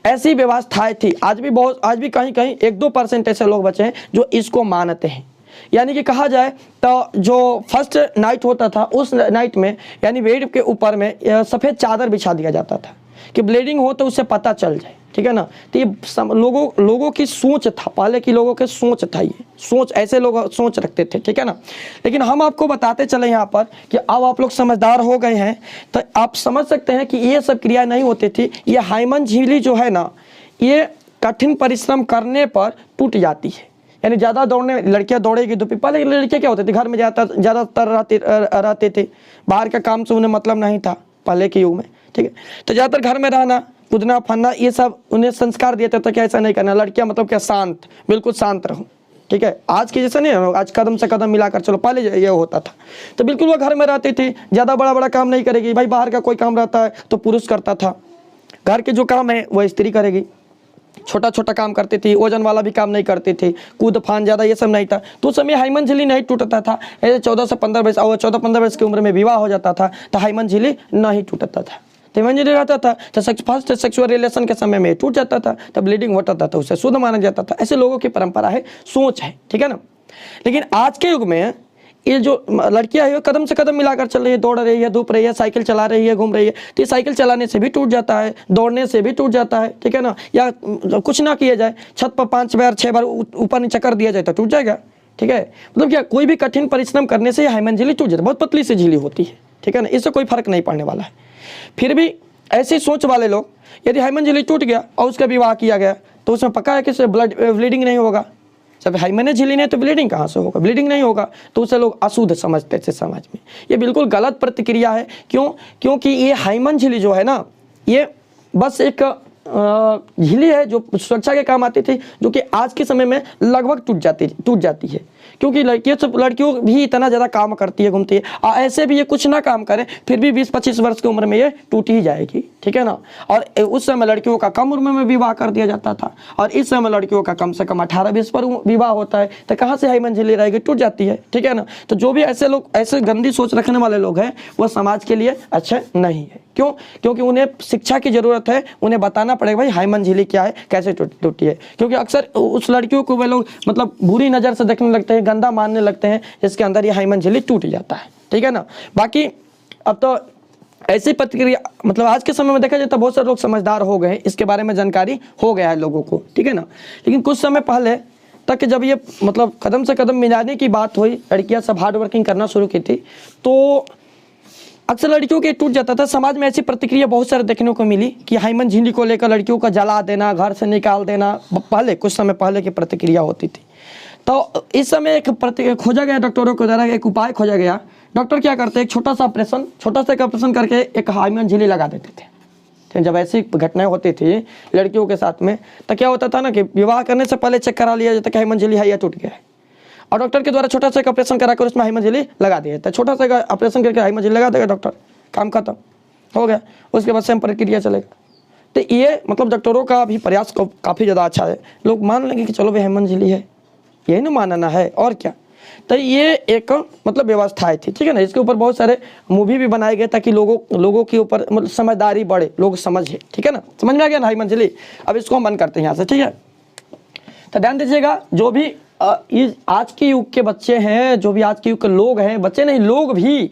ऐसी व्यवस्थाएं थी, आज भी कहीं कहीं 1-2% ऐसे लोग बचे हैं जो इसको मानते हैं। यानी कि कहा जाए तो जो फर्स्ट नाइट होता था, उस नाइट में यानी बेड के ऊपर में सफ़ेद चादर बिछा दिया जाता था कि ब्लीडिंग हो तो उससे पता चल जाए, ठीक है ना। तो ये लोगों की सोच था, पहले की लोगों के सोच था, ये सोच ऐसे लोग सोच रखते थे, ठीक है ना। लेकिन हम आपको बताते चले यहाँ पर कि अब आप लोग समझदार हो गए हैं, तो आप समझ सकते हैं कि ये सब क्रिया नहीं होती थी। ये हाइमन झिल्ली जो है ना, ये कठिन परिश्रम करने पर टूट जाती है, यानी ज़्यादा दौड़ने, लड़कियां दौड़ेगी तो पहले लड़कियां क्या होती थी, घर में ज़्यादातर रहते थे, बाहर का काम से उन्हें मतलब नहीं था पहले के युग में, ठीक है। तो ज़्यादातर घर में रहना, कूदना फनना, ये सब उन्हें संस्कार दिया था कि ऐसा नहीं करना, लड़कियां मतलब क्या शांत, बिल्कुल शांत रहो, ठीक है। आज की जैसे नहीं, आज कदम से कदम मिलाकर चलो, पहले ये होता था। तो बिल्कुल वो घर में रहती थी, ज़्यादा बड़ा काम नहीं करेगी, भाई बाहर का कोई काम रहता है तो पुरुष करता था, घर के जो काम है वह स्त्री करेगी, छोटा छोटा काम करती थी, वजन वाला भी काम नहीं करती थी, कूद फान ज़्यादा ये सब नहीं था। तो उस समय हाइमन झिल्ली नहीं टूटता था। ऐसे 14 से 15 वर्ष और 14-15 वर्ष की उम्र में विवाह हो जाता था तो हाइमन झिल्ली नहीं टूटता था, तो हाइमन झिल्ली रहता था तो फर्स्ट सेक्सुअल रिलेशन के समय में टूट जाता था, तब ब्लीडिंग होता था तो उसे शुद्ध माना जाता था। ऐसे लोगों की परंपरा है, सोच है, ठीक है ना। लेकिन आज के युग में ये जो लड़कियां है कदम से कदम मिलाकर चल रही है, दौड़ रही है, धूप रही है, साइकिल चला रही है, घूम रही है, तो ये साइकिल चलाने से भी टूट जाता है, दौड़ने से भी टूट जाता है, ठीक है ना। या कुछ ना किया जाए, छत पर 5 बार 6 बार ऊपर नीचे कर दिया जाए तो टूट जाएगा, ठीक है। मतलब क्या कोई भी कठिन परिश्रम करने से हाइमन झिल्ली टूट जाती है, बहुत पतली सी झिल्ली होती है, ठीक है ना, इससे कोई फर्क नहीं पड़ने वाला है। फिर भी ऐसी सोच वाले लोग, यदि हाइमन झिल्ली टूट गया और उसका विवाह किया गया तो उसमें पक्का है कि ब्लीडिंग नहीं होगा। जब हाइमन झिल्ली नहीं तो ब्लीडिंग कहाँ से होगा, ब्लीडिंग नहीं होगा, तो उसे लोग अशुद्ध समझते थे समाज में। ये बिल्कुल गलत प्रतिक्रिया है। क्यों? क्योंकि ये हाइमन झिल्ली जो है ना, ये बस एक झिल्ली है जो सुरक्षा के काम आती थी, जो कि आज के समय में लगभग टूट जाती है। क्योंकि लड़कियों भी इतना ज़्यादा काम करती है, घूमती है, और ऐसे भी ये कुछ ना काम करे फिर भी 20-25 वर्ष की उम्र में ये टूट ही जाएगी, ठीक है ना। और उस समय लड़कियों का कम उम्र में विवाह कर दिया जाता था, और इस समय लड़कियों का कम से कम 18-20 पर विवाह होता है, तो कहाँ से हाई मंजिली रहेगी, टूट जाती है, ठीक है ना। तो जो भी ऐसे लोग, ऐसे गंदी सोच रखने वाले लोग हैं, वो समाज के लिए अच्छे नहीं है। क्यों? क्योंकि उन्हें शिक्षा की ज़रूरत है, उन्हें बताना पड़ेगा भाई हाई मंजिली क्या है, कैसे टूटी है। क्योंकि अक्सर उस लड़कियों को वे लोग मतलब बुरी नज़र से देखने लगते हैं, गंदा मानने लगते हैं, जिसके अंदर ये हाई मंजिली टूट जाता है, ठीक है ना। बाकी अब तो ऐसी प्रतिक्रिया, मतलब आज के समय में देखा जाए तो बहुत सारे लोग समझदार हो गए, इसके बारे में जानकारी हो गया है लोगों को, ठीक है ना। लेकिन कुछ समय पहले तक जब ये मतलब कदम से कदम मिलाने की बात हुई, लड़कियां सब हार्ड वर्किंग करना शुरू की थी, तो अक्सर लड़कियों के टूट जाता था। समाज में ऐसी प्रतिक्रिया बहुत सारे देखने को मिली कि हाई मंजिली को लेकर लड़कियों का जला देना, घर से निकाल देना, पहले कुछ समय पहले की प्रतिक्रिया होती थी। तो इस समय एक खोजा गया, डॉक्टरों के द्वारा एक उपाय खोजा गया। डॉक्टर क्या करते हैं, एक छोटा सा ऑपरेशन करके एक हाई मंजिली लगा देते थे। तो जब ऐसी घटनाएं होती थी लड़कियों के साथ में, तो क्या होता था ना कि विवाह करने से पहले चेक करा लिया जाता कि हाई मंजिली है या टूट गया है, और डॉक्टर के द्वारा छोटा सा एक ऑपरेशन कराकर उसमें हाई मंजिली लगा दिया था। छोटा सा ऑपरेशन करके हाई मंजिली लगा देगा डॉक्टर, काम खत्म हो गया। उसके बाद सेम प्रक्रिया चलेगा। तो ये मतलब डॉक्टरों का भी प्रयास काफ़ी ज़्यादा अच्छा है। लोग मान लेंगे कि चलो भाई हाई मंजिली है, यही ना मानना है और क्या। तो ये एक मतलब व्यवस्थाएं थी, ठीक है ना। इसके ऊपर बहुत सारे मूवी भी बनाए गए ताकि लोगों के ऊपर मतलब समझदारी बढ़े, लोग समझे, ठीक है ना। समझ में आ गया ना हाई मंजिली। अब इसको हम बंद करते हैं यहाँ से, ठीक है। तो ध्यान दीजिएगा, जो भी आज के युग के बच्चे हैं, जो भी आज के युग के लोग हैं, बच्चे नहीं लोग भी,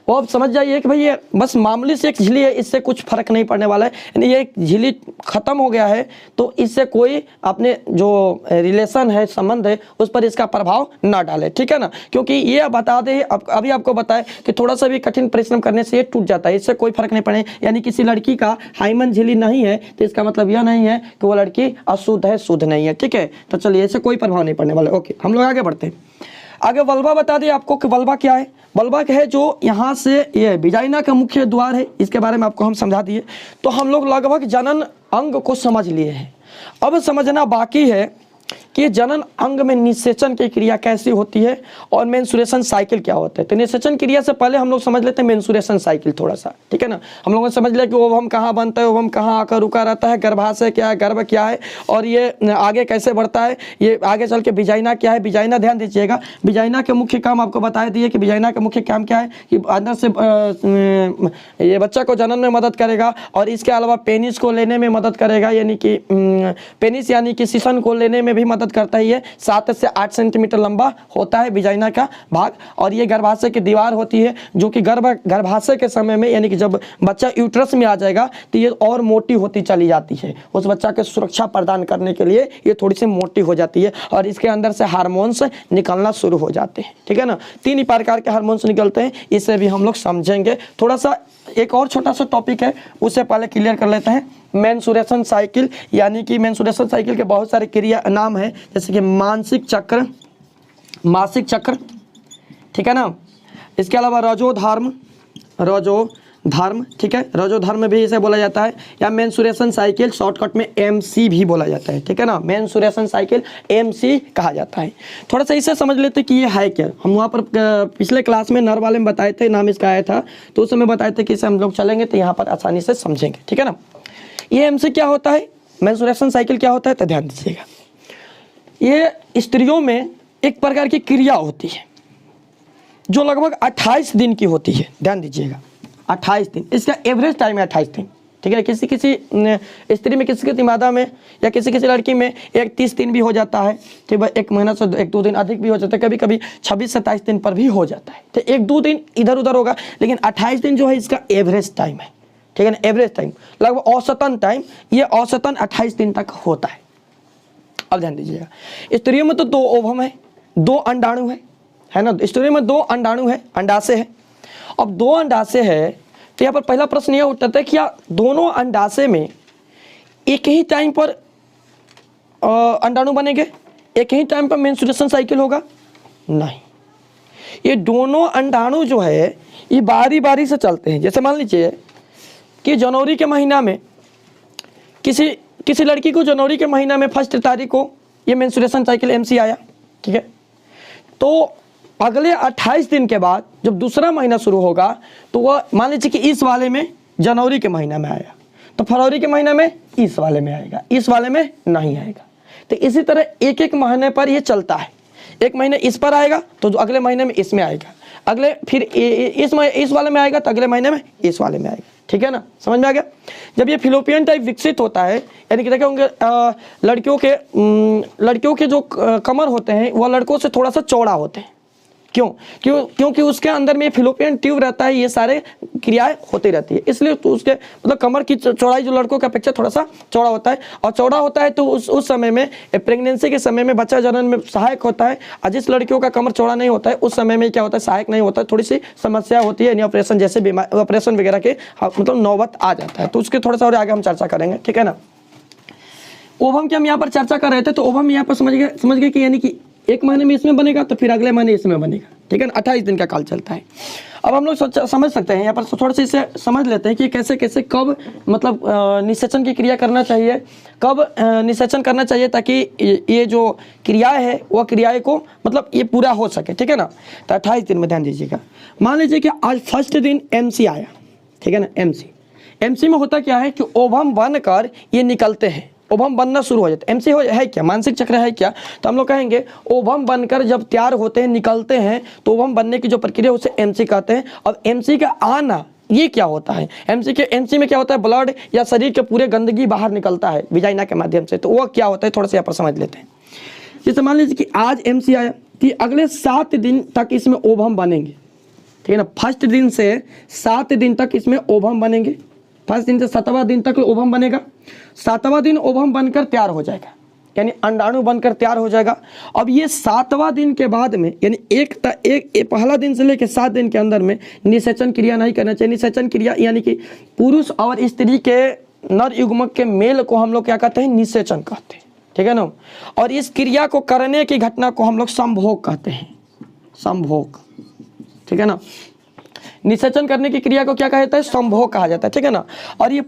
वो अब समझ जाइए कि भाई ये बस मामूली से एक झिल्ली है, इससे कुछ फर्क नहीं पड़ने वाला है। यानी ये एक झिल्ली खत्म हो गया है तो इससे कोई अपने जो रिलेशन है, संबंध है, उस पर इसका प्रभाव ना डाले, ठीक है ना। क्योंकि ये बता दे, अभी आपको बताए कि थोड़ा सा भी कठिन परिश्रम करने से ये टूट जाता है, इससे कोई फर्क नहीं पड़े। यानी किसी लड़की का हाईमन झिल्ली नहीं है तो इसका मतलब यह नहीं है कि वो लड़की अशुद्ध है, शुद्ध नहीं है, ठीक है। तो चलिए, इससे कोई प्रभाव नहीं पड़ने वाला। ओके, हम लोग आगे बढ़ते हैं। आगे वल्वा बता दें आपको कि वल्वा क्या है। वल्वा क्या है, जो यहाँ से ये विजाइना का मुख्य द्वार है, इसके बारे में आपको हम समझा दिए। तो हम लोग लगभग जनन अंग को समझ लिए हैं। अब समझना बाकी है कि जनन अंग में निषेचन की क्रिया कैसी होती है और मेंस्ट्रुएशन साइकिल क्या होता है। तो निषेचन क्रिया से पहले हम लोग समझ लेते हैं मेंस्ट्रुएशन साइकिल थोड़ा सा, ठीक है ना। हम लोगों ने समझ लिया कि ओवम कहाँ बनता है, ओवम कहाँ आकर रुका रहता है, गर्भाशय क्या है, गर्भ क्या है, और ये आगे कैसे बढ़ता है, ये आगे चल के विजाइना क्या है। विजाइना ध्यान दीजिएगा, विजाइना के मुख्य काम आपको बता दिए कि विजाइना का मुख्य काम क्या है कि अंदर से ये बच्चा को जन्म में मदद करेगा, और इसके अलावा पेनिस को लेने में मदद करेगा, यानी कि पेनिस यानी कि शिशन को लेने में भी मदद करता है। ये 7 से 8 सेंटीमीटर लंबा होता है विजाइना का भाग, और ये गर्भाशय की दीवार होती है जो कि गर्भाशय के समय में, यानी कि जब बच्चा यूट्रस में आ जाएगा तो ये और मोटी होती चली जाती है। उस बच्चा के सुरक्षा प्रदान करने के लिए ये थोड़ी सी मोटी हो जाती है, और इसके अंदर से हार्मोन्स निकलना शुरू हो जाते हैं, ठीक है ना। 3 प्रकार के हार्मोन्स निकलते हैं, इसे भी हम लोग समझेंगे। थोड़ा सा एक और छोटा सा टॉपिक है, उससे पहले क्लियर कर लेते हैं। मेंस्ट्रुएशन साइकिल, यानी कि मेंस्ट्रुएशन साइकिल के बहुत सारे क्रिया नाम है, जैसे कि मानसिक चक्र, मासिक चक्र, ठीक है ना। इसके अलावा रजोधर्म, ठीक है, रजोधर्म भी इसे बोला जाता है, या मेंस्ट्रुएशन साइकिल शॉर्टकट में MC भी बोला जाता है, ठीक है ना। मेंस्ट्रुएशन साइकिल MC कहा जाता है। थोड़ा सा इसे समझ लेते कि ये है क्या। हम वहाँ पर पिछले क्लास में नर वाले में बताए थे, नाम इसका आया था, तो उस समय बताए थे कि इसे हम लोग चलेंगे तो यहाँ पर आसानी से समझेंगे, ठीक है ना। ये MC क्या होता है, मेंस्ट्रुएशन साइकिल क्या होता है, तो ध्यान दीजिएगा। ये स्त्रियों में एक प्रकार की क्रिया होती है जो लगभग 28 दिन की होती है। ध्यान दीजिएगा, 28 दिन, इसका एवरेज टाइम है 28 दिन, ठीक है। किसी स्त्री में, किसी मादा में, या किसी लड़की में 30 दिन भी हो जाता है, ठीक है। 1 महीना से 1-2 दिन अधिक भी हो जाता है, कभी कभी 26-27 दिन पर भी हो जाता है। तो 1-2 दिन इधर उधर होगा, लेकिन 28 दिन जो है इसका एवरेज टाइम है, ठीक है ना। एवरेज टाइम, लगभग औसतन टाइम, ये औसतन 28 दिन तक होता है। अब ध्यान दीजिएगा, स्त्रियों में तो 2 ओवम है, 2 अंडाणु है ना। स्त्रियों में 2 अंडाणु है, अंडाशय है। अब 2 अंडाशय है, तो यहाँ पर पहला प्रश्न यह उठता है कि क्या दोनों अंडाशय में एक ही टाइम पर अंडाणु बनेंगे, एक ही टाइम पर मेंस्ट्रुएशन साइकिल होगा? नहीं, ये दोनों अंडाणु जो है ये बारी बारी से चलते हैं। जैसे मान लीजिए कि जनवरी के महीना में किसी लड़की को जनवरी के महीना में 1 तारीख को ये मेंस्ट्रुएशन साइकिल MC आया, ठीक है। तो अगले 28 दिन के बाद जब दूसरा महीना शुरू होगा तो वह मान लीजिए कि इस वाले में जनवरी के महीना में आया, तो फरवरी के महीने में इस वाले में आएगा, इस वाले में नहीं आएगा। तो इसी तरह एक एक महीने पर ये चलता है। एक महीने इस पर आएगा तो अगले महीने में इसमें आएगा, अगले फिर इस वाले में आएगा तो अगले महीने में इस वाले में आएगा। ठीक है ना, समझ में आ गया। जब ये फिलोपियन टाइप विकसित होता है, यानी कि देखे होंगे लड़कियों के जो कमर होते हैं वह लड़कों से थोड़ा सा चौड़ा होते हैं। क्योंकि उसके अंदर में फिलोपियन ट्यूब रहता है, ये सारे क्रियाएं होती रहती है, इसलिए तो उसके मतलब कमर की चौड़ाई जो लड़कों की अपेक्षा थोड़ा सा चौड़ा होता है। और चौड़ा होता है तो उस समय में प्रेगनेंसी के समय में बच्चा जनन में सहायक होता है। और जिस लड़कियों का कमर चौड़ा नहीं होता है उस समय में क्या होता है, सहायक नहीं होता है, थोड़ी सी समस्या होती है, यानी ऑपरेशन जैसे बीमारी ऑपरेशन वगैरह के मतलब नौबत आ जाता है। तो उसके थोड़ा सा और आगे हम चर्चा करेंगे। ठीक है ना। ओवम की हम यहाँ पर चर्चा कर रहे थे, तो ओवम यहाँ पर समझ गए कि यानी कि एक महीने में इसमें बनेगा तो फिर अगले महीने इसमें बनेगा। ठीक है ना, 28 दिन का काल चलता है। अब हम लोग समझ सकते हैं यहाँ पर थोड़ा सा इसे समझ लेते हैं कि कैसे कैसे कब मतलब निषेचन की क्रिया करना चाहिए, कब निषेचन करना चाहिए ताकि ये जो क्रियाएं है वह क्रियाएं को मतलब ये पूरा हो सके। ठीक है ना। तो 28 दिन में ध्यान दीजिएगा। मान लीजिए कि आज फर्स्ट दिन MC आया। ठीक है ना। MC में होता क्या है कि ओवम बनकर ये निकलते हैं, ओवम बनना शुरू हो जाता है। MC है क्या, मानसिक चक्र है क्या, तो हम लोग कहेंगे ओवम बनकर जब तैयार होते हैं निकलते हैं तो ओवम बनने की जो प्रक्रिया उसे MC कहते हैं। और MC का आना ये क्या होता है, MC में क्या होता है, ब्लड या शरीर के पूरे गंदगी बाहर निकलता है विजाइना के माध्यम से। तो वो क्या होता है थोड़ा सा यहाँ पर समझ लेते हैं। जैसे मान लीजिए कि आज MC आया कि अगले 7 दिन तक इसमें ओवम बनेंगे। ठीक है ना। फर्स्ट दिन से 7 दिन तक इसमें ओवम बनेंगे। फर्स्ट दिन से 7वां दिन तक ओवम बनेगा। 7वां दिन ओवम बनकर तैयार हो जाएगा, यानी अंडाणु बनकर तैयार हो जाएगा। अब ये 7वां दिन के बाद में यानी एक पहला दिन से लेकर 7 दिन के अंदर में निषेचन क्रिया नहीं करना चाहिए। निषेचन क्रिया यानी कि पुरुष और स्त्री के नर युग्मक के मेल को हम लोग क्या कहते हैं, निषेचन कहते हैं। ठीक है ना। और इस क्रिया को करने की घटना को हम लोग संभोग कहते हैं, संभोग। ठीक है ना। निषेचन करने की क्रिया को क्या कहा जाता है, संभोग कहा जाता है। ठीक है ना। और ये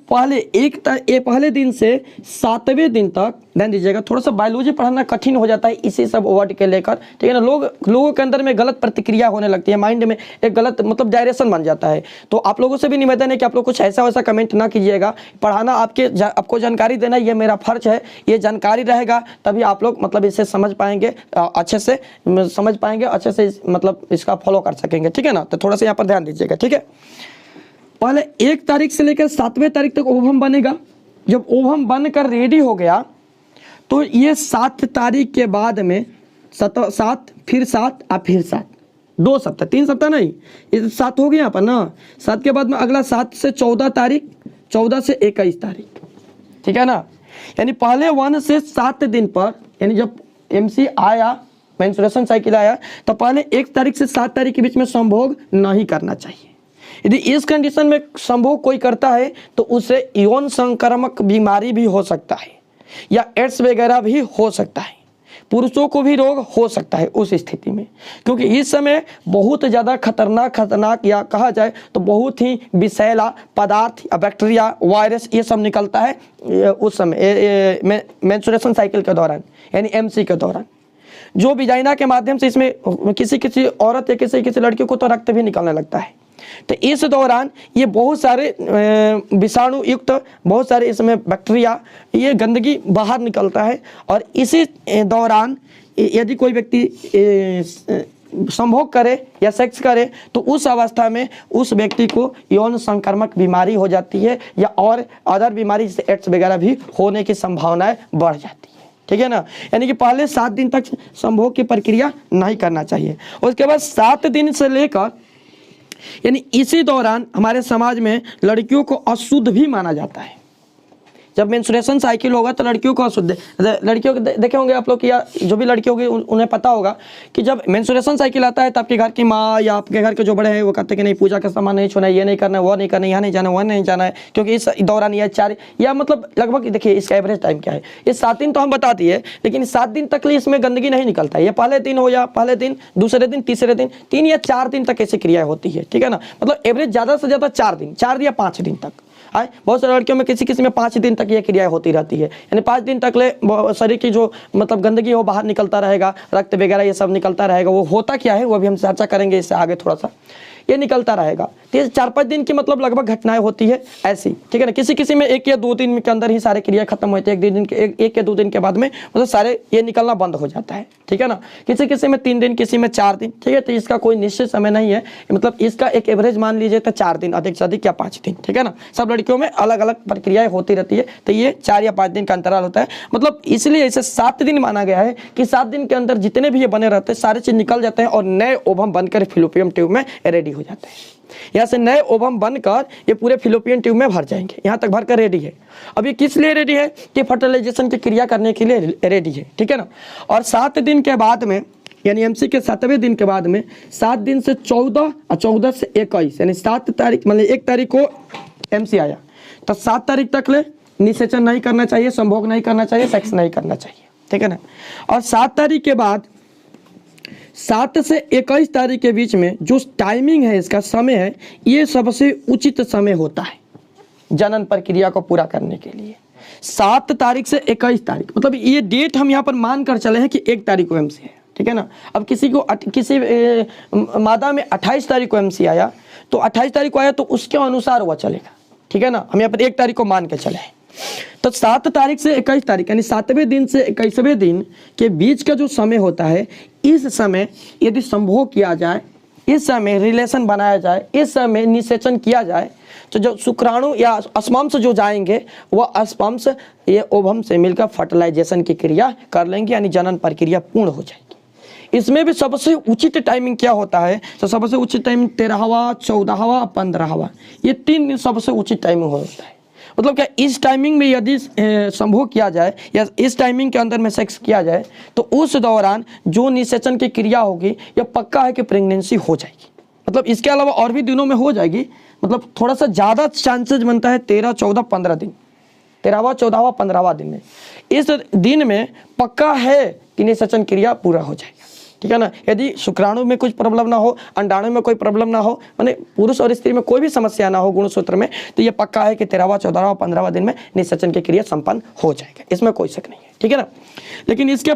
पहले दिन से 7वें दिन तक ध्यान दीजिएगा। थोड़ा सा बायोलॉजी पढ़ना कठिन हो जाता है इसी सब वर्ड के लेकर। ठीक है ना। लोगों के अंदर में गलत प्रतिक्रिया होने लगती है, माइंड में एक गलत मतलब डायरेक्शन बन जाता है। तो आप लोगों से भी निवेदन है कि आप लोग कुछ ऐसा वैसा कमेंट ना कीजिएगा। पढ़ाना आपको जानकारी देना ये मेरा फर्ज है। ये जानकारी रहेगा तभी आप लोग मतलब इसे समझ पाएंगे, अच्छे से समझ पाएंगे, अच्छे से मतलब इसका फॉलो कर सकेंगे। ठीक है ना। तो थोड़ा सा यहाँ पर ध्यान दीजिएगा। ठीक है। पहले 1 तारीख से लेकर 7वें तारीख तक ओवम बनेगा। जब ओवम बनकर रेडी हो गया तो ये 7 तारीख के बाद में 7 फिर 7 और फिर 7, 2 सप्ताह, 3 सप्ताह नहीं, ये 7 हो गया यहाँ पर ना। 7 के बाद में अगला 7 से 14 तारीख, 14 से 21 तारीख। ठीक है ना। यानी पहले 1 से 7 दिन पर यानी जब MC आया, मेंस्ट्रुएशन साइकिल आया, तो पहले 1 तारीख से 7 तारीख के बीच में संभोग नहीं करना चाहिए। यदि इस कंडीशन में संभोग कोई करता है तो उसे यौन संक्रामक बीमारी भी हो सकता है या एड्स वगैरह भी हो सकता है। पुरुषों को भी रोग हो सकता है उस स्थिति में, क्योंकि इस समय बहुत ज़्यादा खतरनाक या कहा जाए तो बहुत ही विषैला पदार्थ या बैक्टीरिया, वायरस ये सब निकलता है उस समय मेंस्ट्रुएशन साइकिल के दौरान, यानी MC के दौरान। जो विजाइना के माध्यम से इसमें किसी औरत या किसी लड़की को तो रक्त भी निकलने लगता है। तो इस दौरान ये बहुत सारे विषाणु युक्त बहुत सारे इसमें बैक्टीरिया, ये गंदगी बाहर निकलता है। और इसी दौरान यदि कोई व्यक्ति संभोग करे या सेक्स करे तो उस अवस्था में उस व्यक्ति को यौन संक्रामक बीमारी हो जाती है या और अदर बीमारी जैसे एड्स वगैरह भी होने की संभावनाएं बढ़ जाती है। ठीक है ना। यानी कि पहले 7 दिन तक संभोग की प्रक्रिया नहीं करना चाहिए। उसके बाद 7 दिन से लेकर यानी इसी दौरान हमारे समाज में लड़कियों को अशुद्ध भी माना जाता है। जब मेंस्ट्रुएशन साइकिल होगा तो लड़कियों को अशुद्ध, लड़कियों को देखे होंगे आप लोग या जो भी लड़की होगी उन्हें पता होगा कि जब मेंस्ट्रुएशन साइकिल आता है तो आपके घर की माँ या आपके घर के जो बड़े हैं वो कहते हैं कि नहीं पूजा का सामान नहीं छूना है, ये नहीं करना है, वो नहीं करना है, यहाँ नहीं जाना है, वहाँ नहीं जाना है, क्योंकि इस दौरान यह 4 या मतलब लगभग देखिए इसका एवरेज टाइम क्या है, ये 7 दिन तो हम बता दिए, लेकिन 7 दिन तक इसमें गंदगी नहीं निकलता है। ये पहले दिन हो या पहले दिन, दूसरे दिन, तीसरे दिन, 3 या 4 दिन तक ऐसी क्रिया होती है। ठीक है ना। मतलब एवरेज ज़्यादा से ज़्यादा 4 दिन, 4 या 5 दिन तक। बहुत सारे लड़कियों में किसी किसी में 5 दिन तक ये क्रिया होती रहती है, यानी 5 दिन तक ले शरीर की जो मतलब गंदगी हो बाहर निकलता रहेगा, रक्त वगैरह ये सब निकलता रहेगा। वो होता क्या है वो भी हम चर्चा करेंगे इससे आगे थोड़ा सा, ये निकलता रहेगा। तो ये 4-5 दिन की मतलब लगभग घटनाएं होती है ऐसी, ठीक है ना। किसी किसी में 1 या 2 दिन के अंदर ही सारे क्रिया खत्म होते हैं, 1 या 2 दिन के बाद में मतलब सारे ये निकलना बंद हो जाता है, ठीक है ना। किसी किसी में 3 दिन, किसी में 4 दिन, ठीक है। तो इसका कोई निश्चित समय नहीं है, मतलब इसका एक एवरेज मान लीजिए तो 4 दिन अधिक से अधिक या 5 दिन, ठीक है ना। सब लड़कियों में अलग अलग प्रक्रियाएं होती रहती है, तो ये 4 या 5 दिन का अंतराल होता है। मतलब इसलिए इसे 7 दिन माना गया है कि 7 दिन के अंदर जितने भी ये बने रहते हैं सारे चीज निकल जाते हैं और नए ओवम बनकर फिलोपियन ट्यूब में रेडी हो जाते हैं। यहाँ से नए ओवम बनकर ये पूरे फिलोपियन ट्यूब में भर जाएंगे, यहाँ तक भरकर रेडी है। अब ये किस लिए रेडी है कि फर्टिलाइजेशन की क्रिया करने के लिए रेडी है, ठीक है ना। और 7 दिन के बाद में यानी एमसी के 7वें दिन के बाद में 7 दिन से 14 और 14 से 21 यानी 7 तारीख मतलब 1 तारीख को एमसी आया तो 7 तारीख तक ले निषेचन नहीं करना चाहिए, संभोग नहीं करना चाहिए, सेक्स नहीं करना चाहिए, ठीक है ना। और 7 तारीख के बाद 7 से 21 तारीख के बीच में जो टाइमिंग है, इसका समय है, ये सबसे उचित समय होता है जनन प्रक्रिया को पूरा करने के लिए। 7 तारीख से 21 तारीख मतलब ये डेट हम यहाँ पर मान कर चले हैं कि 1 तारीख को एमसी है, ठीक है ना। अब किसी मादा में 28 तारीख को एमसी आया तो 28 तारीख को आया तो उसके अनुसार वह चलेगा, ठीक है ना। हम यहाँ पर 1 तारीख को मान के चले हैं। तो 7 तारीख से 21 तारीख यानी 7वें दिन से 21वें दिन के बीच का जो समय होता है, इस समय यदि संभोग किया जाए, इस समय रिलेशन बनाया जाए, इस समय निषेचन किया जाए तो जो शुक्राणु या स्पर्म्स जो जाएंगे वह स्पर्म्स ये ओवम से मिलकर फर्टिलाइजेशन की क्रिया कर लेंगे, यानी जनन प्रक्रिया पूर्ण हो जाएगी। इसमें भी सबसे उचित टाइमिंग क्या होता है, तो सबसे उचित टाइमिंग 13वां, 14वां, 15वां, ये 3 सबसे उचित टाइमिंग होता है। मतलब क्या इस टाइमिंग में यदि संभोग किया जाए या इस टाइमिंग के अंदर में सेक्स किया जाए तो उस दौरान जो निषेचन की क्रिया होगी यह पक्का है कि प्रेगनेंसी हो जाएगी। मतलब इसके अलावा और भी दिनों में हो जाएगी, मतलब थोड़ा सा ज़्यादा चांसेस बनता है 13, 14, 15 दिन, 13वां, 14वां, 15वां दिन में। इस दिन में पक्का है कि निषेचन क्रिया पूरा हो जाएगा, ठीक है ना। यदि शुक्राणु में कुछ प्रॉब्लम ना हो, अंडाणु में कोई प्रॉब्लम ना हो, माने पुरुष और स्त्री में कोई भी समस्या ना हो गुणसूत्र में, तो ये पक्का है कि 13वां, 14वां, 15वां दिन में निषेचन की क्रिया संपन्न हो जाएगा, इसमें कोई शक नहीं है, ठीक है ना। लेकिन इसके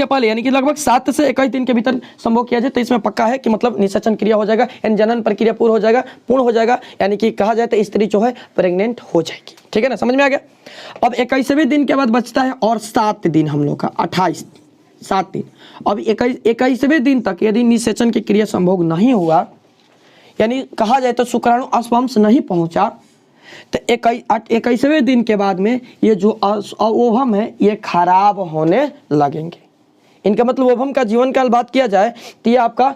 पहले यानी कि लगभग 7 से 21 दिन के भीतर संभोग किया जाए तो इसमें पक्का है कि मतलब निषेचन क्रिया हो जाएगा, यानी जनन प्रक्रिया पूर्ण हो जाएगा, यानी कि कहा जाए तो स्त्री जो है प्रेग्नेंट हो जाएगी, ठीक है ना। समझ में आ गया। अब 21वें दिन के बाद बचता है और 7 दिन हम लोग का 28, 7 दिन। अब 21वें दिन तक यदि निषेचन की क्रिया संभोग नहीं हुआ, यानी कहा जाए तो शुक्राणु स्पर्म्स नहीं पहुंचा, तो 21वें दिन के बाद में ये जो ओवम है ये खराब होने लगेंगे। इनका मतलब ओवम का जीवन काल बात किया जाए तो ये आपका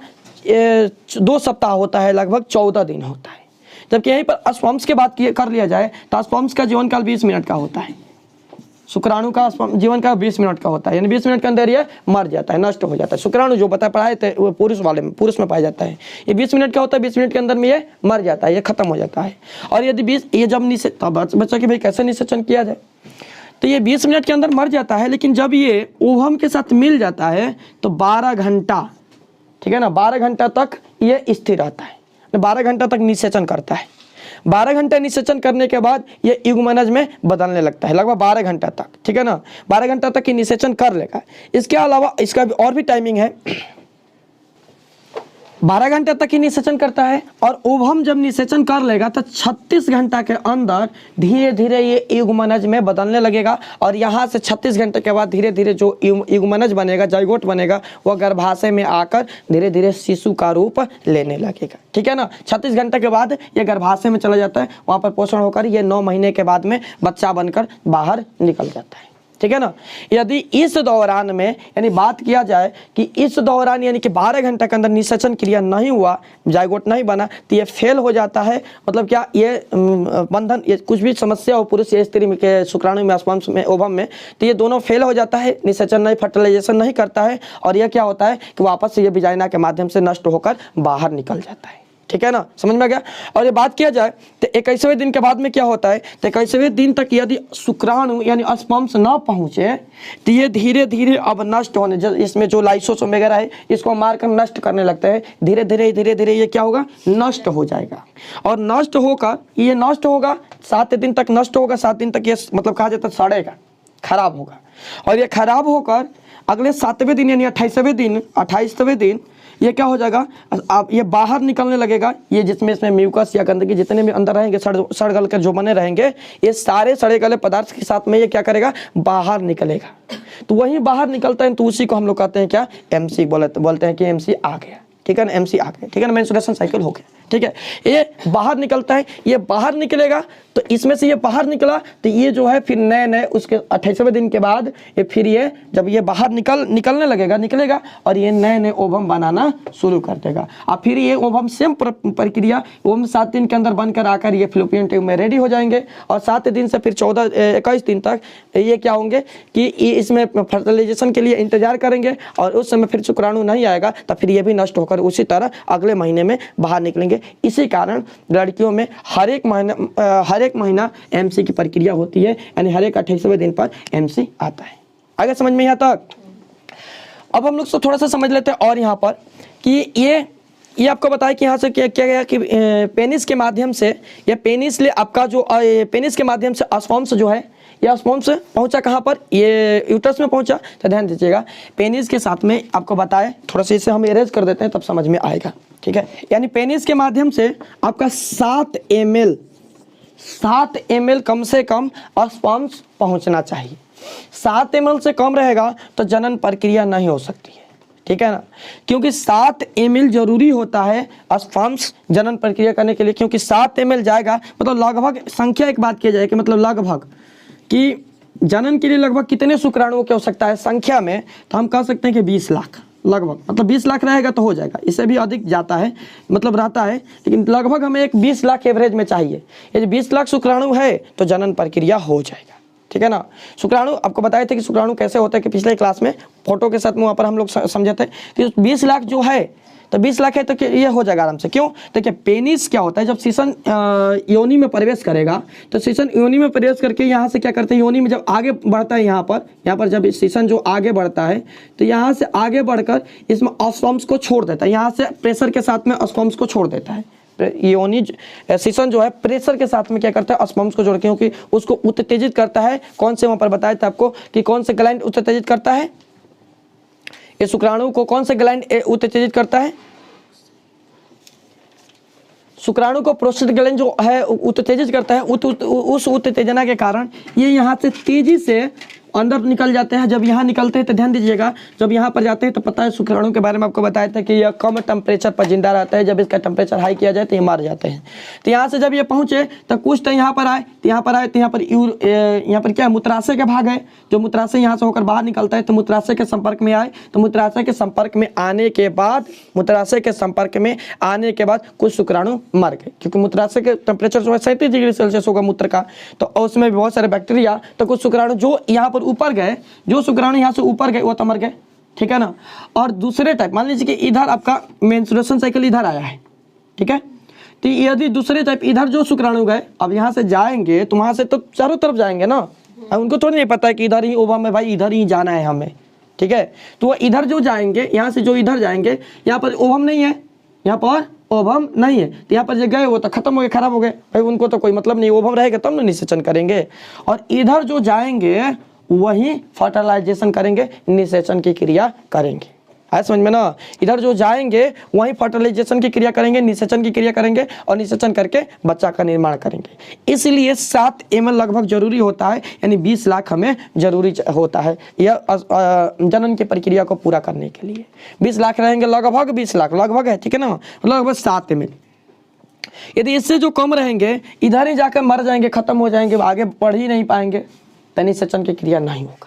2 सप्ताह होता है, लगभग 14 दिन होता है। जबकि यहीं पर स्पर्म्स की बात कर लिया जाए तो स्पर्म्स का जीवन काल 20 मिनट का होता है, शुक्राणु का जीवन का 20 मिनट का होता है, यानी 20 मिनट के अंदर ये मर जाता है, नष्ट हो जाता है। शुक्राणु जो पढ़ाए थे वो पुरुष में पाया जाता है, ये 20 मिनट का होता है, 20 मिनट के अंदर में ये मर जाता है, ये खत्म हो जाता है। और यदि ये जब बच्चा कि भाई कैसे निषेचन किया जाए, तो ये 20 मिनट के अंदर मर जाता है, लेकिन जब ये ओवम के साथ मिल जाता है तो 12 घंटा, ठीक है ना, 12 घंटा तक ये स्थिर रहता है, 12 घंटा तक निषेचन करता है। 12 घंटे निषेचन करने के बाद ये युग्मनज में बदलने लगता है, लगभग 12 घंटा तक, ठीक है ना। 12 घंटा तक ही निषेचन कर लेगा। इसके अलावा इसका भी और भी टाइमिंग है, 12 घंटे तक ही निषेचन करता है और ओवम जब निषेचन कर लेगा तो 36 घंटा के अंदर धीरे धीरे ये युग्मनज में बदलने लगेगा और यहाँ से 36 घंटे के बाद धीरे धीरे जो युग्मनज बनेगा, जाइगोट बनेगा, वह गर्भाशय में आकर धीरे धीरे शिशु का रूप लेने लगेगा, ठीक है ना। 36 घंटे के बाद ये गर्भाशय में चला जाता है, वहाँ पर पोषण होकर ये 9 महीने के बाद में बच्चा बनकर बाहर निकल जाता है, ठीक है ना। यदि इस दौरान में यानी बात किया जाए कि इस दौरान यानी कि 12 घंटे के अंदर निषेचन क्रिया नहीं हुआ, जाइगोट नहीं बना, तो ये फेल हो जाता है। मतलब क्या ये बंधन, ये कुछ भी समस्या हो पुरुष या स्त्री के शुक्राणु में, स्पर्म्स में, ओवम में, तो ये दोनों फेल हो जाता है, निषेचन नहीं, फर्टिलाइजेशन नहीं करता है और यह क्या होता है कि वापस से ये विजाइना के माध्यम से नष्ट होकर बाहर निकल जाता है, ठीक है ना, समझ में आ गया। और ये बात किया जाए तो 21वें दिन के बाद में क्या होता है, तो 21वें दिन तक यदि शुक्राणु यानी स्पर्म्स ना पहुँचे तो ये धीरे धीरे अब नष्ट होने, इसमें जो लाइसोसोम वगैरह है इसको मारकर नष्ट करने लगता है। धीरे धीरे ये क्या होगा, नष्ट हो जाएगा। और नष्ट होकर ये नष्ट होगा 7 दिन तक नष्ट होगा। 7 दिन तक ये मतलब कहा जाता है सड़ेगा, खराब होगा। और ये खराब होकर अगले 7वें दिन यानी 28वें दिन ये क्या हो जाएगा, अब ये बाहर निकलने लगेगा। ये जिसमें इसमें म्यूकस या गंदगी जितने भी अंदर रहेंगे सड़ गल कर जो बने रहेंगे, ये सारे सड़े गले पदार्थ के साथ में ये क्या करेगा, बाहर निकलेगा। तो वहीं बाहर निकलता है तो उसी को हम लोग कहते हैं क्या, एमसी बोलते हैं कि एमसी आ गया, ठीक है ना, एमसी आ गया, ठीक है ना, मेंस्ट्रुएशन साइकिल हो गया, ठीक है। ये बाहर निकलता है, ये बाहर निकलेगा तो इसमें से ये बाहर निकला तो ये जो है फिर नए उसके 28वें दिन के बाद ये फिर ये जब ये बाहर निकलने निकलेगा और ये नए ओवम बनाना शुरू कर देगा। और फिर ये ओवम सेम प्रक्रिया ओवम 7 दिन के अंदर बनकर आकर ये फ्लोपियन ट्यूब में रेडी हो जाएंगे। और 7 दिन से फिर 21 दिन तक ये क्या होंगे कि इसमें फर्टिलाइजेशन के लिए इंतजार करेंगे और उस समय फिर शुक्राणु नहीं आएगा तो फिर ये भी नष्ट होकर उसी तरह अगले महीने में बाहर निकलेंगे। इसी कारण लड़कियों में हर एक महीना एमसी की प्रक्रिया होती है, यानी हर एक 28वें दिन पर एमसी आता है। आगे समझ में यहाँ तक। अब हम लोग थोड़ा सा समझ लेते हैं और यहाँ पर कि ये आपको बताया कि यहाँ से क्या गया कि पेनिस के माध्यम से या पेनिस ले आपका जो पेनिस के माध्यम से स्पर्म्स जो है या स्पर्म्स पहुंचा कहाँ पर, ये यूट्रस में पहुंचा। तो ध्यान दीजिएगा पेनिस के साथ में आपको बताए, थोड़ा सा इसे हम इरेज कर देते हैं तब समझ में आएगा, ठीक है। यानी पेनिस के माध्यम से आपका 7 ml कम से कम स्पर्म्स पहुंचना चाहिए। 7 ml से कम रहेगा तो जनन प्रक्रिया नहीं हो सकती है, ठीक है ना, क्योंकि 7 ml जरूरी होता है स्पर्म्स जनन प्रक्रिया करने के लिए। क्योंकि 7 ml जाएगा मतलब लगभग संख्या एक बात किया जाए कि मतलब लगभग कि जनन के लिए लगभग कितने शुक्राणुओं की आवश्यकता है संख्या में, तो हम कह सकते हैं कि 20 लाख लगभग, मतलब 20 लाख रहेगा तो हो जाएगा। इससे भी अधिक जाता है मतलब रहता है, लेकिन लगभग हमें एक 20 लाख एवरेज में चाहिए। यदि 20 लाख शुक्राणु है तो जनन प्रक्रिया हो जाएगा, ठीक है ना। शुक्राणु आपको बताए थे कि शुक्राणु कैसे होता है कि पिछले क्लास में फोटो के साथ में वहाँ पर हम लोग समझे थे कि 20 लाख जो है तो 20 लाख है तो ये हो जाएगा आराम से। क्यों, देखिए पेनिस क्या होता है, जब सीसन योनि में प्रवेश करेगा तो सीसन योनि में प्रवेश करके यहाँ से क्या करते हैं, योनि में जब आगे बढ़ता है यहाँ पर जब सीसन जो आगे बढ़ता है तो यहाँ से आगे बढ़कर इसमें स्पर्म्स को छोड़ देता है, यहाँ से प्रेशर के साथ में स्पर्म्स को छोड़ देता है। योनि सीसन जो है प्रेशर के साथ में क्या करता है, स्पर्म्स को जोड़ के, क्योंकि उसको उत्तेजित करता है। कौन से वहाँ पर बताया था आपको कि कौन से ग्लैंड उत्तेजित करता है, ये शुक्राणु को कौन से ग्लैंड उत्तेजित करता है, शुक्राणु को प्रोस्टेट ग्लैंड जो है उत्तेजित करता है। उस उत्तेजना के कारण ये यहाँ से तेजी से अंदर निकल जाते हैं। जब यहाँ निकलते हैं तो ध्यान दीजिएगा, जब यहाँ पर जाते हैं तो पता है शुक्राणु के बारे में आपको बताया था कि यह कम टेम्परेचर पर जिंदा रहता है, जब इसका टेम्परेचर हाई किया जाए तो ये मार जाते हैं। तो यहाँ से जब ये पहुँचे तो कुछ तो यहाँ पर आए तो यहाँ पर क्या है, मूत्राशय के भाग है, जो मूत्राशय यहाँ से होकर बाहर निकलता है तो मूत्राशय के संपर्क में आए। तो मूत्राशय के संपर्क में आने के बाद कुछ शुक्राणु मर गए, क्योंकि मूत्राशय के टेम्परेचर जो है 37 डिग्री सेल्सियस होगा मूत्र का, तो उसमें बहुत सारे बैक्टीरिया, तो कुछ शुक्राणु जो यहाँ ऊपर गए, जो शुक्राणु यहाँ से ऊपर गए वो तो मर गए, ठीक है ना। और दूसरे टाइप मान लीजिए कि इधर आपका मेंस्ट्रुएशन साइकिल इधर आया है, ठीक है, तो यदि दूसरे टाइप इधर जो शुक्राणु गए अब यहाँ से जाएंगे तो वहां से तो चारों तरफ जाएंगे ना, उनको थोड़ी नहीं पता है कि इधर ही ओवम है भाई, इधर ही जाना है हमें, ठीक है। तो वो इधर जो जाएंगे, यहाँ से जो इधर जाएंगे, यहाँ पर ओवम नहीं है, यहाँ पर ओवम नहीं है, तो यहाँ पर जो गए वो तो खत्म हो गए, खराब हो गए भाई, उनको तो कोई मतलब नहीं, ओवम रहेगा तब ना निषेचन करेंगे। और इधर जो जाएंगे वही फर्टिलाइजेशन करेंगे, निषेचन की क्रिया करेंगे। है समझ में ना, इधर जो जाएंगे वही फर्टिलाइजेशन की क्रिया करेंगे, निषेचन की क्रिया करेंगे और निषेचन करके बच्चा का निर्माण करेंगे। इसलिए 7 ml लगभग जरूरी होता है, यानी 20 लाख हमें जरूरी होता है यह जनन की प्रक्रिया को पूरा करने के लिए। 20 लाख रहेंगे, लगभग 20 लाख लगभग है, ठीक है ना, लगभग 7 ml। यदि इससे जो कम रहेंगे इधर ही जाकर मर जाएंगे, खत्म हो जाएंगे, आगे बढ़ ही नहीं पाएंगे, तो निषेचन की क्रिया नहीं होगा।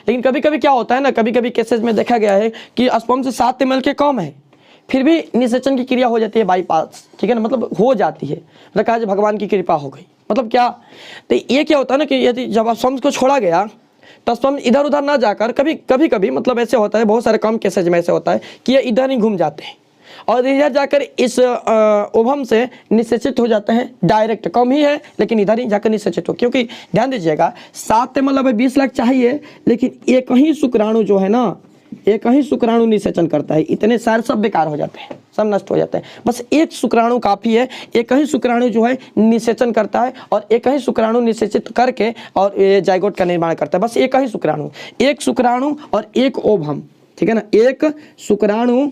लेकिन कभी कभी क्या होता है ना, कभी कभी केसेस में देखा गया है कि स्पर्म से 7 ml के कम है, फिर भी निषेचन की क्रिया हो जाती है बाईपास, ठीक है ना, मतलब हो जाती है, मतलब कहा भगवान की कृपा हो गई। मतलब क्या, तो ये क्या होता है ना कि यदि जब स्पर्म को छोड़ा गया तो स्पर्म इधर उधर ना जाकर कभी कभी मतलब ऐसे होता है, बहुत सारे कम केसेज में ऐसे होता है कि ये इधर ही घूम जाते हैं और इधर जाकर इस ओवम से निषेचित हो जाते हैं डायरेक्ट। कम ही है लेकिन इधर ही जाकर निषेचित हो, क्योंकि ध्यान दीजिएगा 7 मतलब 20 लाख चाहिए, लेकिन एक ही शुक्राणु जो है ना, एक ही शुक्राणु निषेचन करता है। इतने सारे सब बेकार हो जाते हैं, सब नष्ट हो जाते हैं। बस एक शुक्राणु काफ़ी है, एक ही शुक्राणु जो है निषेचन करता है और एक ही शुक्राणु निषेचित करके और ये जाइगोट का निर्माण करता है। बस एक ही शुक्राणु, एक शुक्राणु और एक ओवम, ठीक है ना, एक शुक्राणु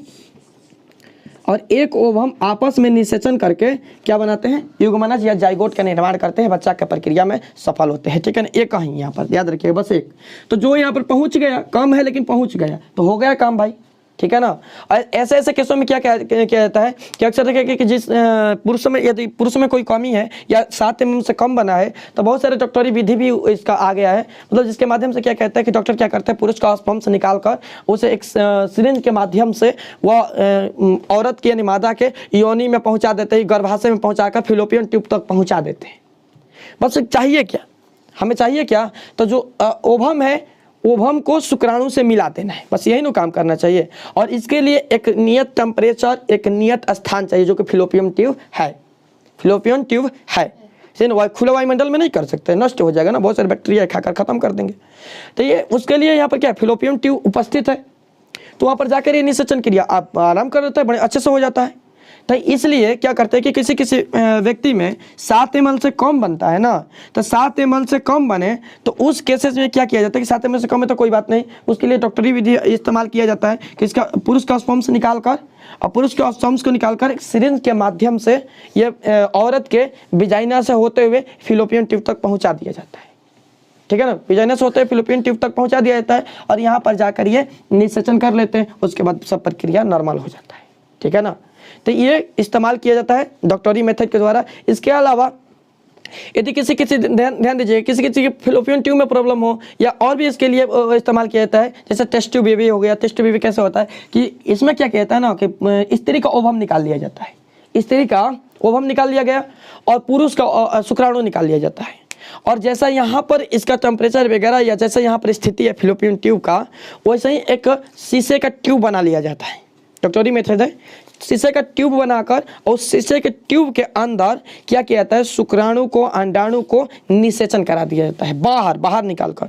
और एक ओवम आपस में निषेचन करके क्या बनाते हैं, युग्मनज या जाइगोट का निर्माण करते हैं, बच्चा की प्रक्रिया में सफल होते हैं, ठीक है ना। एक ही यहाँ पर याद रखिएगा, बस एक। तो जो यहाँ पर पहुँच गया, कम है लेकिन पहुँच गया, तो हो गया काम भाई, ठीक है ना। ऐसे ऐसे केसों में क्या जाता है कि अक्सर देखिए कि जिस पुरुष में, यदि पुरुष में कोई कमी है या 7 mm से कम बना है, तो बहुत सारे डॉक्टरी विधि भी इसका आ गया है। मतलब जिसके माध्यम से क्या कहता है कि डॉक्टर क्या करता है, पुरुष का स्पर्म से निकाल कर उसे एक सिरिंज के माध्यम से वह औरत की यानी मादा के योनि में पहुँचा देते हैं, गर्भाशय में पहुँचा कर फिलोपियन ट्यूब तक पहुँचा देते हैं। बस चाहिए क्या, हमें चाहिए क्या, तो जो ओवम है ओवम को शुक्राणु से मिला देना है, बस यही ना काम करना चाहिए। और इसके लिए एक नियत टेम्परेचर, एक नियत स्थान चाहिए, जो कि फिलोपियन ट्यूब है। फिलोपियन ट्यूब है, खुला वायुमंडल में नहीं कर सकते, नष्ट हो जाएगा ना, बहुत सारे बैक्टीरिया खाकर खत्म कर देंगे। तो ये उसके लिए यहाँ पर क्या फिलोपियन ट्यूब उपस्थित है, तो वहाँ पर जाकर ये निषेचन क्रिया आप आराम कर देते हैं, बड़े अच्छे से हो जाता है। तो इसलिए क्या करते हैं कि किसी किसी व्यक्ति में 7 ml से कम बनता है ना, तो 7 ml से कम बने तो उस केसेस में क्या किया जाता है कि 7 ml से कम है तो कोई बात नहीं, उसके लिए डॉक्टरी विधि इस्तेमाल किया जाता है कि इसका पुरुष का स्पर्म से निकाल कर और पुरुष के स्पर्म को निकालकर एक सिरिंज के माध्यम से ये औरत के विजाइना से होते हुए फिलोपियन ट्यूब तक पहुँचा दिया जाता है, ठीक है ना। विजाइना से होते हुए फिलोपियन ट्यूब तक पहुँचा दिया जाता है और यहाँ पर जाकर ये निषेचन कर लेते हैं, उसके बाद सब प्रक्रिया नॉर्मल हो जाता है, ठीक है ना। तो ये इस्तेमाल किया जाता है डॉक्टरी मेथड के द्वारा। इसके अलावा यदि किसी ध्यान दीजिए, किसी के फिलोपियन ट्यूब में प्रॉब्लम हो या और भी इसके लिए इस्तेमाल किया जाता है, जैसे टेस्ट ट्यूब बेबी हो गया। टेस्ट ट्यूब बेबी कैसे होता है कि इसमें क्या किया जाता है ना कि स्त्री का ओवम निकाल लिया जाता है, स्त्री का ओवम निकाल लिया गया और पुरुष का शुक्राणु निकाल लिया जाता है। और जैसा यहाँ पर इसका टेम्परेचर वगैरह या जैसा यहाँ पर स्थिति है फिलोपियन ट्यूब का, वैसे ही एक शीशे का ट्यूब बना लिया जाता है। डॉक्टरी मेथड है, शीशे का ट्यूब बनाकर और उस शीशे के ट्यूब के अंदर क्या किया जाता है, शुक्राणु को अंडाणु को निषेचन करा दिया जाता है, बाहर निकालकर,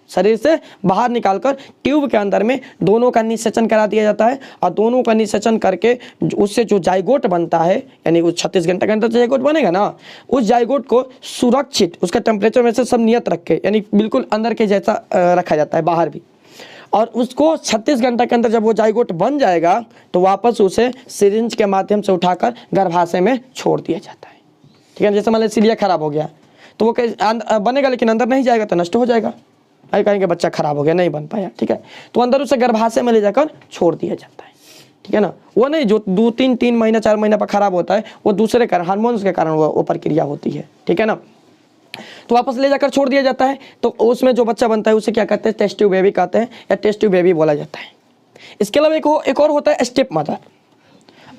शरीर से बाहर निकालकर ट्यूब के अंदर में दोनों का निषेचन करा दिया जाता है। और दोनों का निषेचन करके उससे जो जाइगोट बनता है, यानी उस 36 घंटे के अंदर जाइगोट बनेगा ना, उस जाइगोट को सुरक्षित उसका टेम्परेचर में से सब नियत रख के, यानी बिल्कुल अंदर के जैसा रखा जाता है बाहर भी। और उसको 36 घंटे के अंदर जब वो जाइगोट बन जाएगा तो वापस उसे सिरिंज के माध्यम से उठाकर गर्भाशय में छोड़ दिया जाता है, ठीक है। जैसे मान लीजिए सीलिया खराब हो गया तो वो बनेगा लेकिन अंदर नहीं जाएगा तो नष्ट हो जाएगा, अरे कहेंगे बच्चा खराब हो गया, नहीं बन पाया, ठीक है। तो अंदर उसे गर्भाशय में ले जाकर छोड़ दिया जाता है, ठीक है ना। वो नहीं जो 2-3 महीना 4 महीना पर खराब होता है, वो दूसरे कारण हार्मोन्स के कारण वो प्रक्रिया होती है, ठीक है ना। तो वापस ले जाकर छोड़ दिया जाता है। तो उसमें जो बच्चा बनता है उसे क्या कहते हैं, टेस्ट ट्यूब बेबी कहते हैं या टेस्ट ट्यूब बेबी बोला जाता है। इसके अलावा एक और होता है स्टेप मदर।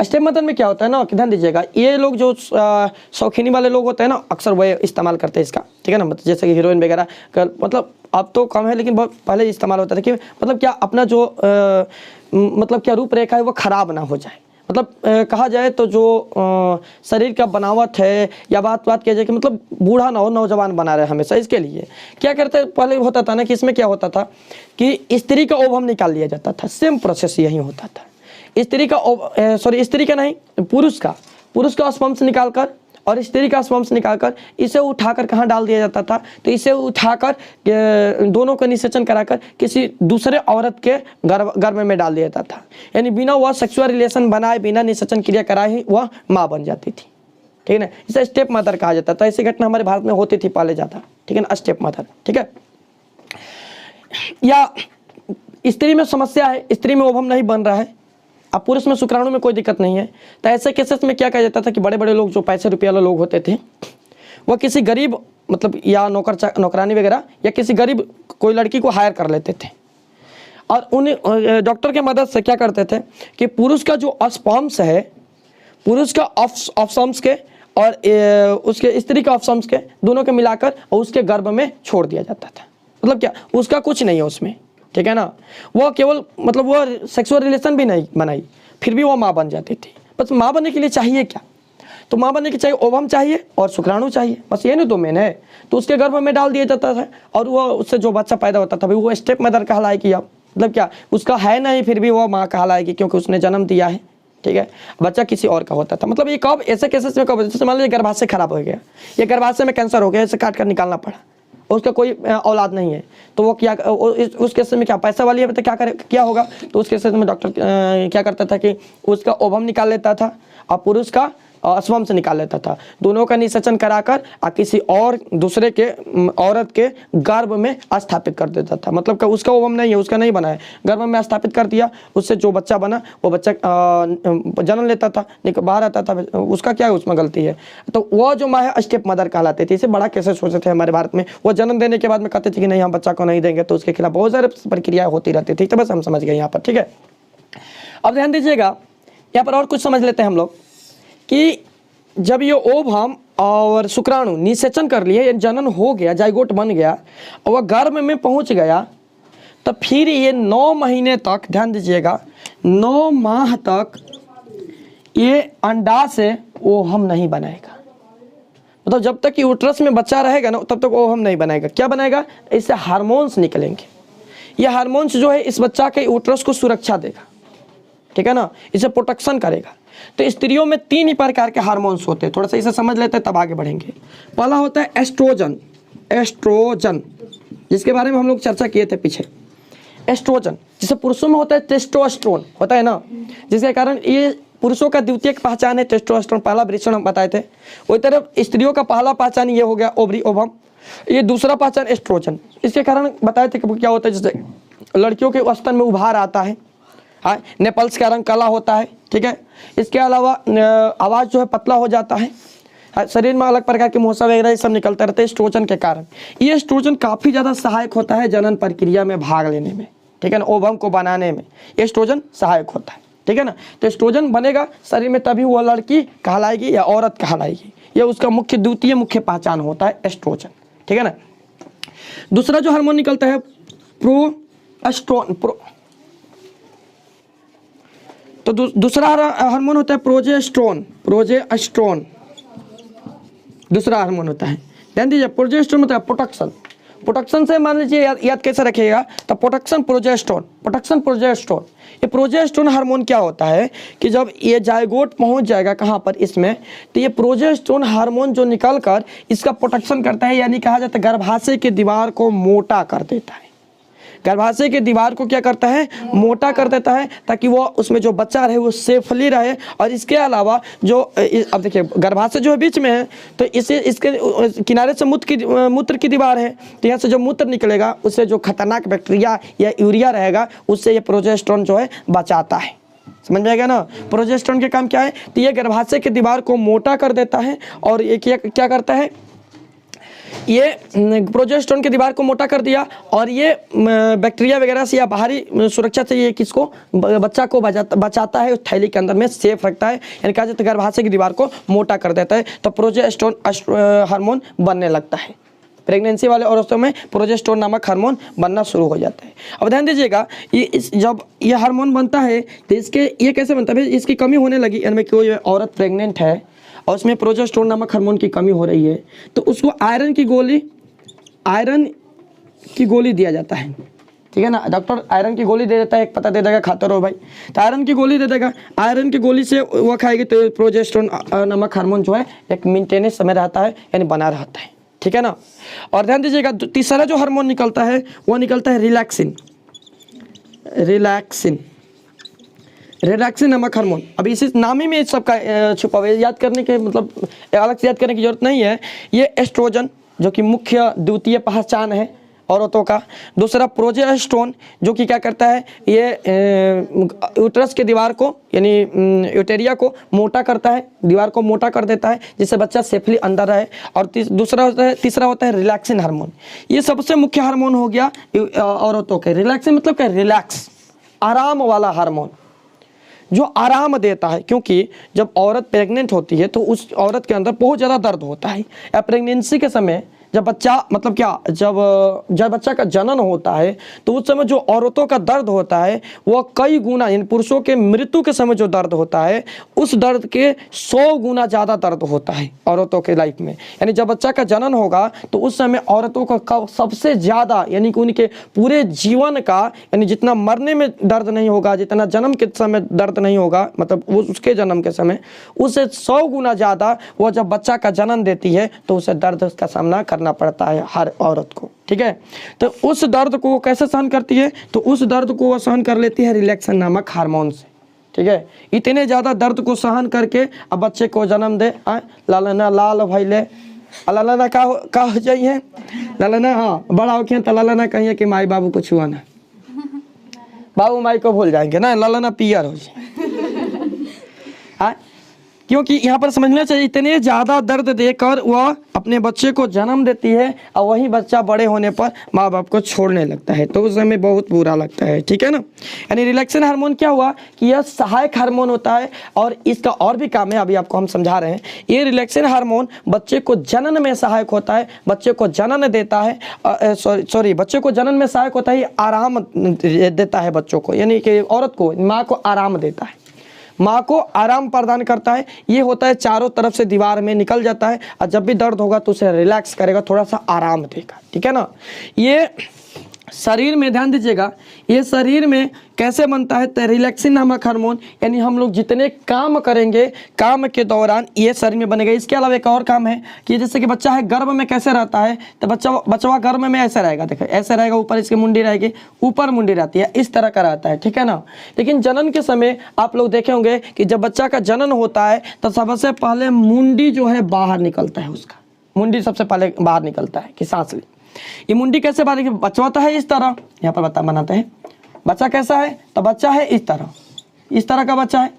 स्टेप मदर में क्या होता है ना, ध्यान दीजिएगा, ये लोग जो शौकीनी वाले लोग होते हैं ना, अक्सर वो इस्तेमाल करते हैं इसका, ठीक है ना। जैसे कि हीरोइन वगैरह, मतलब अब तो कम है लेकिन बहुत पहले इस्तेमाल होता था कि मतलब क्या अपना जो मतलब क्या रूपरेखा है वो खराब ना हो जाए। मतलब कहा जाए तो जो शरीर का बनावट है या बात किया जाए कि मतलब बूढ़ा ना हो, नौजवान बना रहे हमेशा, इसके लिए क्या करते पहले होता था ना कि इसमें क्या होता था कि स्त्री का ओवम निकाल लिया जाता था। सेम प्रोसेस यही होता था, स्त्री का नहीं, पुरुष का स्पर्म से निकालकर और स्त्री का स्पर्म से निकालकर इसे उठाकर कहाँ डाल दिया जाता था, तो इसे उठाकर दोनों का निषेचन कराकर किसी दूसरे औरत के गर्भ में डाल दिया जाता था। यानी बिना वह सेक्सुअल रिलेशन बनाए, बिना निषेचन क्रिया कराए ही वह माँ बन जाती थी, ठीक है ना। इसे स्टेप मदर कहा जाता था। ऐसी घटना हमारे भारत में होती थी पहले ज़्यादा, ठीक है ना, स्टेप मदर, ठीक है। या स्त्री में समस्या है, स्त्री में ओवम नहीं बन रहा है, अब पुरुष में शुक्राणु में कोई दिक्कत नहीं है, तो ऐसे केसेस में क्या कहा जाता था कि बड़े बड़े लोग जो पैसे रुपये वाले लोग होते थे, वह किसी गरीब मतलब या नौकरानी वगैरह या किसी गरीब कोई लड़की को हायर कर लेते थे और उन्हें डॉक्टर के मदद से क्या करते थे कि पुरुष का जो स्पर्म्स है, पुरुष का ऑफस्पर्म्स के और उसके स्त्री का ऑफस्पर्म्स के दोनों के मिलाकर और उसके गर्भ में छोड़ दिया जाता था। मतलब क्या, उसका कुछ नहीं है उसमें, ठीक है ना। वो केवल मतलब वो सेक्सुअल रिलेशन भी नहीं बनाई, फिर भी वो माँ बन जाती थी। बस माँ बनने के लिए चाहिए क्या? तो माँ बनने के चाहिए ओवम चाहिए और शुक्राणु चाहिए, बस ये नहीं दो मेन है। तो उसके गर्भ में डाल दिया जाता था और वो उससे जो बच्चा पैदा होता था वो स्टेप मदर कहलाएगी। अब मतलब क्या, उसका है नहीं फिर भी वो माँ कहलाएगी क्योंकि उसने जन्म दिया है। ठीक है, बच्चा किसी और का होता था। मतलब ये कब ऐसे केसेस में कब, जैसे मान लीजिए गर्भाशय खराब हो गया, ये गर्भाशय में कैंसर हो गया, इसे काट कर निकालना पड़ा, उसका कोई औलाद नहीं है, तो वो क्या उस केस में क्या पैसा वाली है तो क्या होगा? तो उस केस में डॉक्टर क्या करता था कि उसका ओवम निकाल लेता था और पुरुष का अस्वम से निकाल लेता था। दोनों का निषेचन कराकर किसी और दूसरे के औरत के गर्भ में स्थापित कर देता था। मतलब कि उसका ओवम नहीं है, उसका नहीं बना है, गर्भ में स्थापित कर दिया, उससे जो बच्चा बना वो बच्चा जन्म लेता था, बाहर आता था। उसका क्या है, उसमें गलती है? तो वो जो माँ है स्टेप मदर कहलाते थे। इसे बड़ा केसेस होते थे हमारे भारत में। वो जन्म देने के बाद में कहते थे कि नहीं हम बच्चा को नहीं देंगे, तो उसके खिलाफ बहुत सारे प्रक्रिया होती रहती थी। तो बस हम समझ गए यहाँ पर। ठीक है, अब ध्यान दीजिएगा, यहाँ पर और कुछ समझ लेते हैं हम लोग कि जब ये ओवम और शुक्राणु निषेचन कर लिए, जनन हो गया, जाइगोट बन गया और वह गर्भ में पहुंच गया, तो फिर ये 9 महीने तक, ध्यान दीजिएगा, 9 माह तक ये अंडा से ओवम नहीं बनाएगा। मतलब जब तक यूट्रस में बच्चा रहेगा ना तब तक ओवम नहीं बनाएगा। क्या बनाएगा? इससे हार्मोन्स निकलेंगे। ये हार्मोन्स जो है इस बच्चा के यूट्रस को सुरक्षा देगा। ठीक है ना, इसे प्रोटेक्शन करेगा। तो स्त्रियों में 3 ही प्रकार के हार्मोन्स होते हैं, थोड़ा सा इसे समझ लेते हैं तब आगे बढ़ेंगे। पहला होता है एस्ट्रोजन, एस्ट्रोजन जिसके बारे में हम लोग चर्चा किए थे पीछे। एस्ट्रोजन जिसे पुरुषों में होता है टेस्टोस्टेरोन होता है ना, जिसके कारण ये पुरुषों का द्वितीयक पहचान है टेस्टोस्टेरोन, पहला वृषण हम बताए थे। वही तरह स्त्रियों का पहला पहचान ये हो गया ओवरी ओवम, ये दूसरा पहचान एस्ट्रोजन। इसके कारण बताए थे कि क्या होता है, जैसे लड़कियों के स्तन में उभार आता है, हाँ, नेपल्स का रंग काला होता है। ठीक है, इसके अलावा आवाज़ जो है पतला हो जाता है, शरीर में अलग प्रकार के मोसा वगैरह ये सब निकलते रहते हैं एस्ट्रोजन के कारण। ये एस्ट्रोजन काफ़ी ज़्यादा सहायक होता है जनन प्रक्रिया में भाग लेने में। ठीक है ना, ओवम को बनाने में एस्ट्रोजन सहायक होता है। ठीक है ना, तो एस्ट्रोजन बनेगा शरीर में तभी वो लड़की कहलाएगी या औरत कहलाएगी। ये उसका द्वितीय मुख्य पहचान होता है एस्ट्रोजन। ठीक है ना, दूसरा जो हार्मोन निकलता है तो दूसरा हार्मोन होता है प्रोजेस्टेरोन, प्रोजेस्टेरोन दूसरा हार्मोन होता है। ध्यान दीजिए, प्रोजेस्टेरोन मतलब प्रोटेक्शन, प्रोटेक्शन से मान लीजिए याद कैसे रखिएगा, तो प्रोटेक्शन प्रोजेस्टेरोन, प्रोटेक्शन प्रोजेस्टेरोन। ये प्रोजेस्टेरोन हार्मोन क्या होता है कि जब ये जाइगोट पहुंच जाएगा कहाँ पर, इसमें, तो ये प्रोजेस्टेरोन हार्मोन जो निकल कर इसका प्रोटेक्शन करता है, यानी कहा जाता है गर्भाशय की दीवार को मोटा कर देता है। गर्भाशय की दीवार को क्या करता है, मोटा कर देता है, ताकि वो उसमें जो बच्चा रहे वो सेफली रहे। और इसके अलावा जो अब देखिए गर्भाशय जो है बीच में है, तो इसके किनारे से मूत्र की दीवार है, तो यहाँ से जो मूत्र निकलेगा उससे जो खतरनाक बैक्टीरिया या यूरिया रहेगा उससे ये प्रोजेस्टेरोन जो है बचाता है। समझ में आएगा ना, प्रोजेस्टेरोन के काम क्या है, तो ये गर्भाशय की दीवार को मोटा कर देता है और ये क्या करता है, ये प्रोजेस्टेरोन की दीवार को मोटा कर दिया और ये बैक्टीरिया वगैरह से या बाहरी सुरक्षा से ये किसको, बच्चा को बचाता है, उस थैली के अंदर में सेफ रखता है, यानी कहा जाता है गर्भाशय की दीवार को मोटा कर देता है। तो प्रोजेस्टेरोन हार्मोन बनने लगता है। प्रेगनेंसी वाले औरतों में प्रोजेस्टेरोन नामक हार्मोन बनना शुरू हो जाता है। अब ध्यान दीजिएगा, जब ये हार्मोन बनता है तो ये कैसे बनता है, इसकी कमी होने लगी, यानी कोई औरत प्रेग्नेंट है और उसमें प्रोजेस्टेरोन नामक हार्मोन की कमी हो रही है, तो उसको आयरन की गोली दिया जाता है। ठीक है ना, डॉक्टर आयरन की गोली दे देता है, एक पता दे देगा खाते रहो भाई, तो आयरन की गोली दे देगा। आयरन की गोली से वो खाएगी तो प्रोजेस्टेरोन नामक हार्मोन जो है एक मेंटेनेंस समय रहता है, यानी बना रहता है। ठीक है ना, और ध्यान दीजिएगा तीसरा जो हार्मोन निकलता है वो निकलता है रिलैक्सिन, रिलैक्सिन नामक हार्मोन। अभी इसी नाम ही में सबका छुपा हुआ है, याद करने के मतलब अलग से याद करने की जरूरत नहीं है। ये एस्ट्रोजन जो कि मुख्य द्वितीय पहचान है औरतों का, दूसरा प्रोजेस्टेरोन जो कि क्या करता है, ये यूट्रस के दीवार को यानी यूटेरिया को मोटा करता है, दीवार को मोटा कर देता है जिससे बच्चा सेफली अंदर रहे। और तीसरा होता है रिलैक्सिन हार्मोन। ये सबसे मुख्य हार्मोन हो गया औरतों के। रिलैक्सिन मतलब क्या, रिलैक्स, आराम वाला हार्मोन जो आराम देता है, क्योंकि जब औरत प्रेग्नेंट होती है तो उस औरत के अंदर बहुत ज़्यादा दर्द होता है, या प्रेगनेंसी के समय जब बच्चा मतलब क्या जब बच्चा का जनन होता है तो उस समय जो औरतों का दर्द होता है वह कई गुना, यानी पुरुषों के मृत्यु के समय जो दर्द होता है उस दर्द के 100 गुना ज़्यादा दर्द होता है औरतों के लाइफ में। यानी जब बच्चा का जनन होगा तो उस समय औरतों का सबसे ज़्यादा, यानी कि उनके पूरे जीवन का, यानी जितना मरने में दर्द नहीं होगा, जितना जन्म के समय दर्द नहीं होगा, मतलब वो उसके जन्म के समय उससे 100 गुना ज़्यादा वो जब बच्चा का जन्म देती है तो उसे दर्द का सामना करना पड़ता है हर औरत को। ठीक है, तो उस दर्द को वो कैसे सहन करती है? तो उस दर्द को वो सहन कर लेती है रिलैक्सन नामक हार्मोन से। ठीक है, इतने ज़्यादा दर्द को सहन करके अब बच्चे को जन्म दे। लालना लाल भैले लालना का हो जाइए लालना, हाँ बड़ा होके तो लालना कहिए कि माई बाबू को छुआ ना, बाबू माई को भूल जाएंगे ना, लालना पियर हो जाए। क्योंकि यहाँ पर समझना चाहिए इतने ज़्यादा दर्द देकर वह अपने बच्चे को जन्म देती है और वही बच्चा बड़े होने पर माँ बाप को छोड़ने लगता है, तो उस समय बहुत बुरा लगता है। ठीक है ना, यानी रिलैक्सन हार्मोन क्या हुआ कि यह सहायक हार्मोन होता है और इसका और भी काम है, अभी आपको हम समझा रहे हैं। ये रिलैक्सन हार्मोन बच्चे को जनन में सहायक होता है, बच्चे को जनन देता है, बच्चे को जनन में सहायक होता है, आराम देता है बच्चों को, यानी कि औरत को, माँ को आराम देता है, माँ को आराम प्रदान करता है। ये होता है चारों तरफ से दीवार में निकल जाता है और जब भी दर्द होगा तो उसे रिलैक्स करेगा, थोड़ा सा आराम देगा। ठीक है ना, ये शरीर में ध्यान दीजिएगा, ये शरीर में कैसे बनता है? तो रिलैक्सिन नामक हार्मोन, यानी हम लोग जितने काम करेंगे काम के दौरान ये शरीर में बनेगा। इसके अलावा एक और काम है कि जैसे कि बच्चा है गर्भ में कैसे रहता है, तो बच्चा गर्भ में ऐसे रहेगा, देखो ऐसे रहेगा, ऊपर इसकी मुंडी रहेगी, ऊपर मुंडी रहती है, इस तरह का रहता है। ठीक है ना, लेकिन जनन के समय आप लोग देखे होंगे कि जब बच्चा का जनन होता है तो सबसे पहले मुंडी जो है बाहर निकलता है, उसका मुंडी सबसे पहले बाहर निकलता है कि सांस ले। ये मुंडी कैसे बाहर निकलता है? बच्चा होता है इस तरह, यहाँ पर बनाते हैं, बच्चा कैसा है? तो बच्चा है इस तरह का बच्चा है।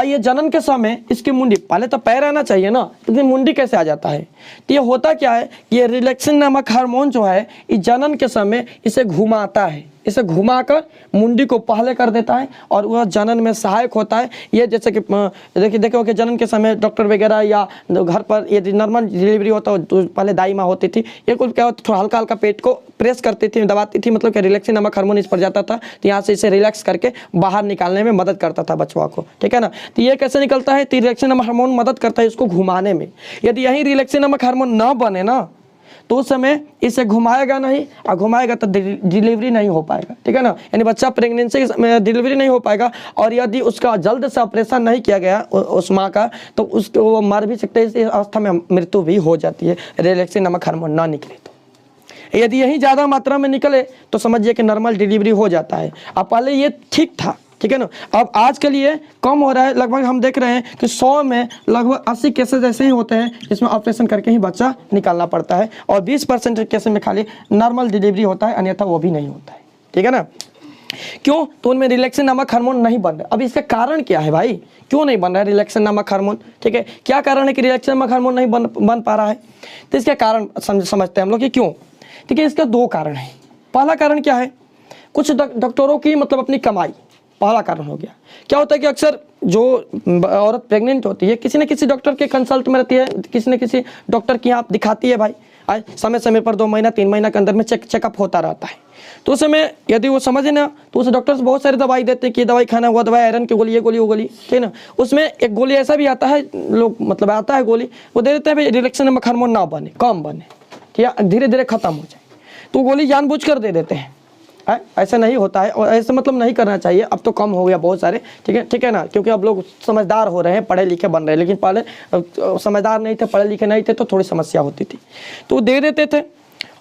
ये जनन के समय इसकी मुंडी, पहले तो पैर आना चाहिए ना, लेकिन मुंडी कैसे आ जाता है? तो ये होता क्या है, ये रिलैक्सिन नामक हार्मोन जो है इस जनन के समय इसे घुमाता है, इसे घुमाकर मुंडी को पहले कर देता है और वह जनन में सहायक होता है। ये जैसे कि देखो कि जनन के समय डॉक्टर वगैरह या घर पर यदि नॉर्मल डिलीवरी होता है तो पहले दाई माँ होती थी, ये कुछ क्या होता थोड़ा हल्का हल्का पेट को प्रेस करती थी, दबाती थी, मतलब कि रिलैक्सिन नामक हार्मोन इस पर जाता था, तो यहाँ से इसे रिलैक्स करके बाहर निकालने में मदद करता था बचवा को। ठीक है ना, तो ये कैसे निकलता है? तो रिलैक्सिन नामक हार्मोन मदद करता है इसको घुमाने में। यदि यही रिलैक्सिन नामक हार्मोन ना बने ना तो उस समय इसे घुमाएगा नहीं, और घुमाएगा तो डिलीवरी नहीं हो पाएगा। ठीक है ना, यानी बच्चा प्रेगनेंसी में डिलीवरी नहीं हो पाएगा, और यदि उसका जल्द से ऑपरेशन नहीं किया गया उस माँ का तो उसको वो मर भी सकते हैं, इस अवस्था में मृत्यु भी हो जाती है रिलैक्सिन नामक हार्मोन ना निकले तो। यदि यही ज़्यादा मात्रा में निकले तो समझिए कि नॉर्मल डिलीवरी हो जाता है। अब पहले ये ठीक था, ठीक है ना, अब आज के लिए कम हो रहा है, लगभग हम देख रहे हैं कि 100 में लगभग 80 केसेस ऐसे ही होते हैं जिसमें ऑपरेशन करके ही बच्चा निकालना पड़ता है, और 20% केसेस में खाली नॉर्मल डिलीवरी होता है, अन्यथा वो भी नहीं होता है। ठीक है ना, क्यों? तो उनमें रिलैक्सिन नामक हार्मोन नहीं बन रहा। अब इसका कारण क्या है भाई, क्यों नहीं बन रहा है रिलैक्सिन नामक हार्मोन? ठीक है, क्या कारण है कि रिलैक्सिन नामक हार्मोन नहीं बन पा रहा है? तो इसका कारण समझते हैं हम लोग कि क्यों। ठीक है, इसका 2 कारण है। पहला कारण क्या है? कुछ डॉक्टरों की मतलब अपनी कमाई पहला कारण हो गया। क्या होता है कि अक्सर जो औरत प्रेग्नेंट होती है किसी न किसी डॉक्टर के कंसल्ट में रहती है, किसी न किसी डॉक्टर की आप दिखाती है भाई, समय समय पर 2 महीना 3 महीना के अंदर में चेकअप होता रहता है। तो उस समय यदि वो समझे ना तो उस डॉक्टर से बहुत सारी दवाई देते हैं कि ये दवाई खाना, हुआ दवाई आयरन की गोली, ये गोली वो गोली, ठीक है ना। उसमें एक गोली ऐसा भी आता है, लोग मतलब आता है गोली, वो दे देते हैं भाई रिलैक्सिन नामक हार्मोन ना बने, कम बने, ठीक है, धीरे धीरे खत्म हो जाए, तो गोली जानबूझकर दे देते हैं। ऐसा नहीं होता है, और ऐसा मतलब नहीं करना चाहिए। अब तो कम हो गया बहुत सारे, ठीक है ना, क्योंकि अब लोग समझदार हो रहे हैं, पढ़े लिखे बन रहे हैं, लेकिन पहले समझदार नहीं थे, पढ़े लिखे नहीं थे, तो थोड़ी समस्या होती थी, तो दे देते थे।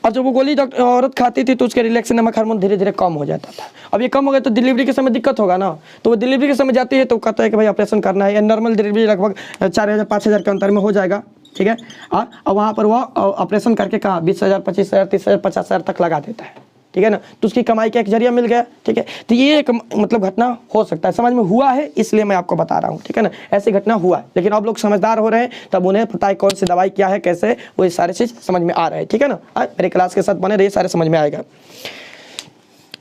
और जब वो गोली औरत खाती थी तो उसके रिलैक्सिन नामक हार्मोन धीरे धीरे कम हो जाता था। अब ये कम हो गया तो डिलीवरी के समय दिक्कत होगा ना, तो वो डिलीवरी के समय जाती है तो कहता है कि भाई ऑपरेशन करना है, या नॉर्मल डिलीवरी लगभग 4000 5000 के अंतर में हो जाएगा, ठीक है। और वहाँ पर वह ऑपरेशन करके कहाँ 20,000 25,000 30,000 50,000 तक लगा देता है, ठीक है ना, तो उसकी कमाई का एक जरिया मिल गया, ठीक है। तो ये एक मतलब घटना हो सकता है, समझ में हुआ है इसलिए मैं आपको बता रहा हूँ, ठीक है ना, ऐसी घटना हुआ है। लेकिन अब लोग समझदार हो रहे हैं, तब उन्हें पता है कौन सी दवाई क्या है, कैसे है, वो ये सारी चीज़ समझ में आ रहा है, ठीक है ना। मेरे क्लास के साथ बने रहिए, सारे समझ में आएगा।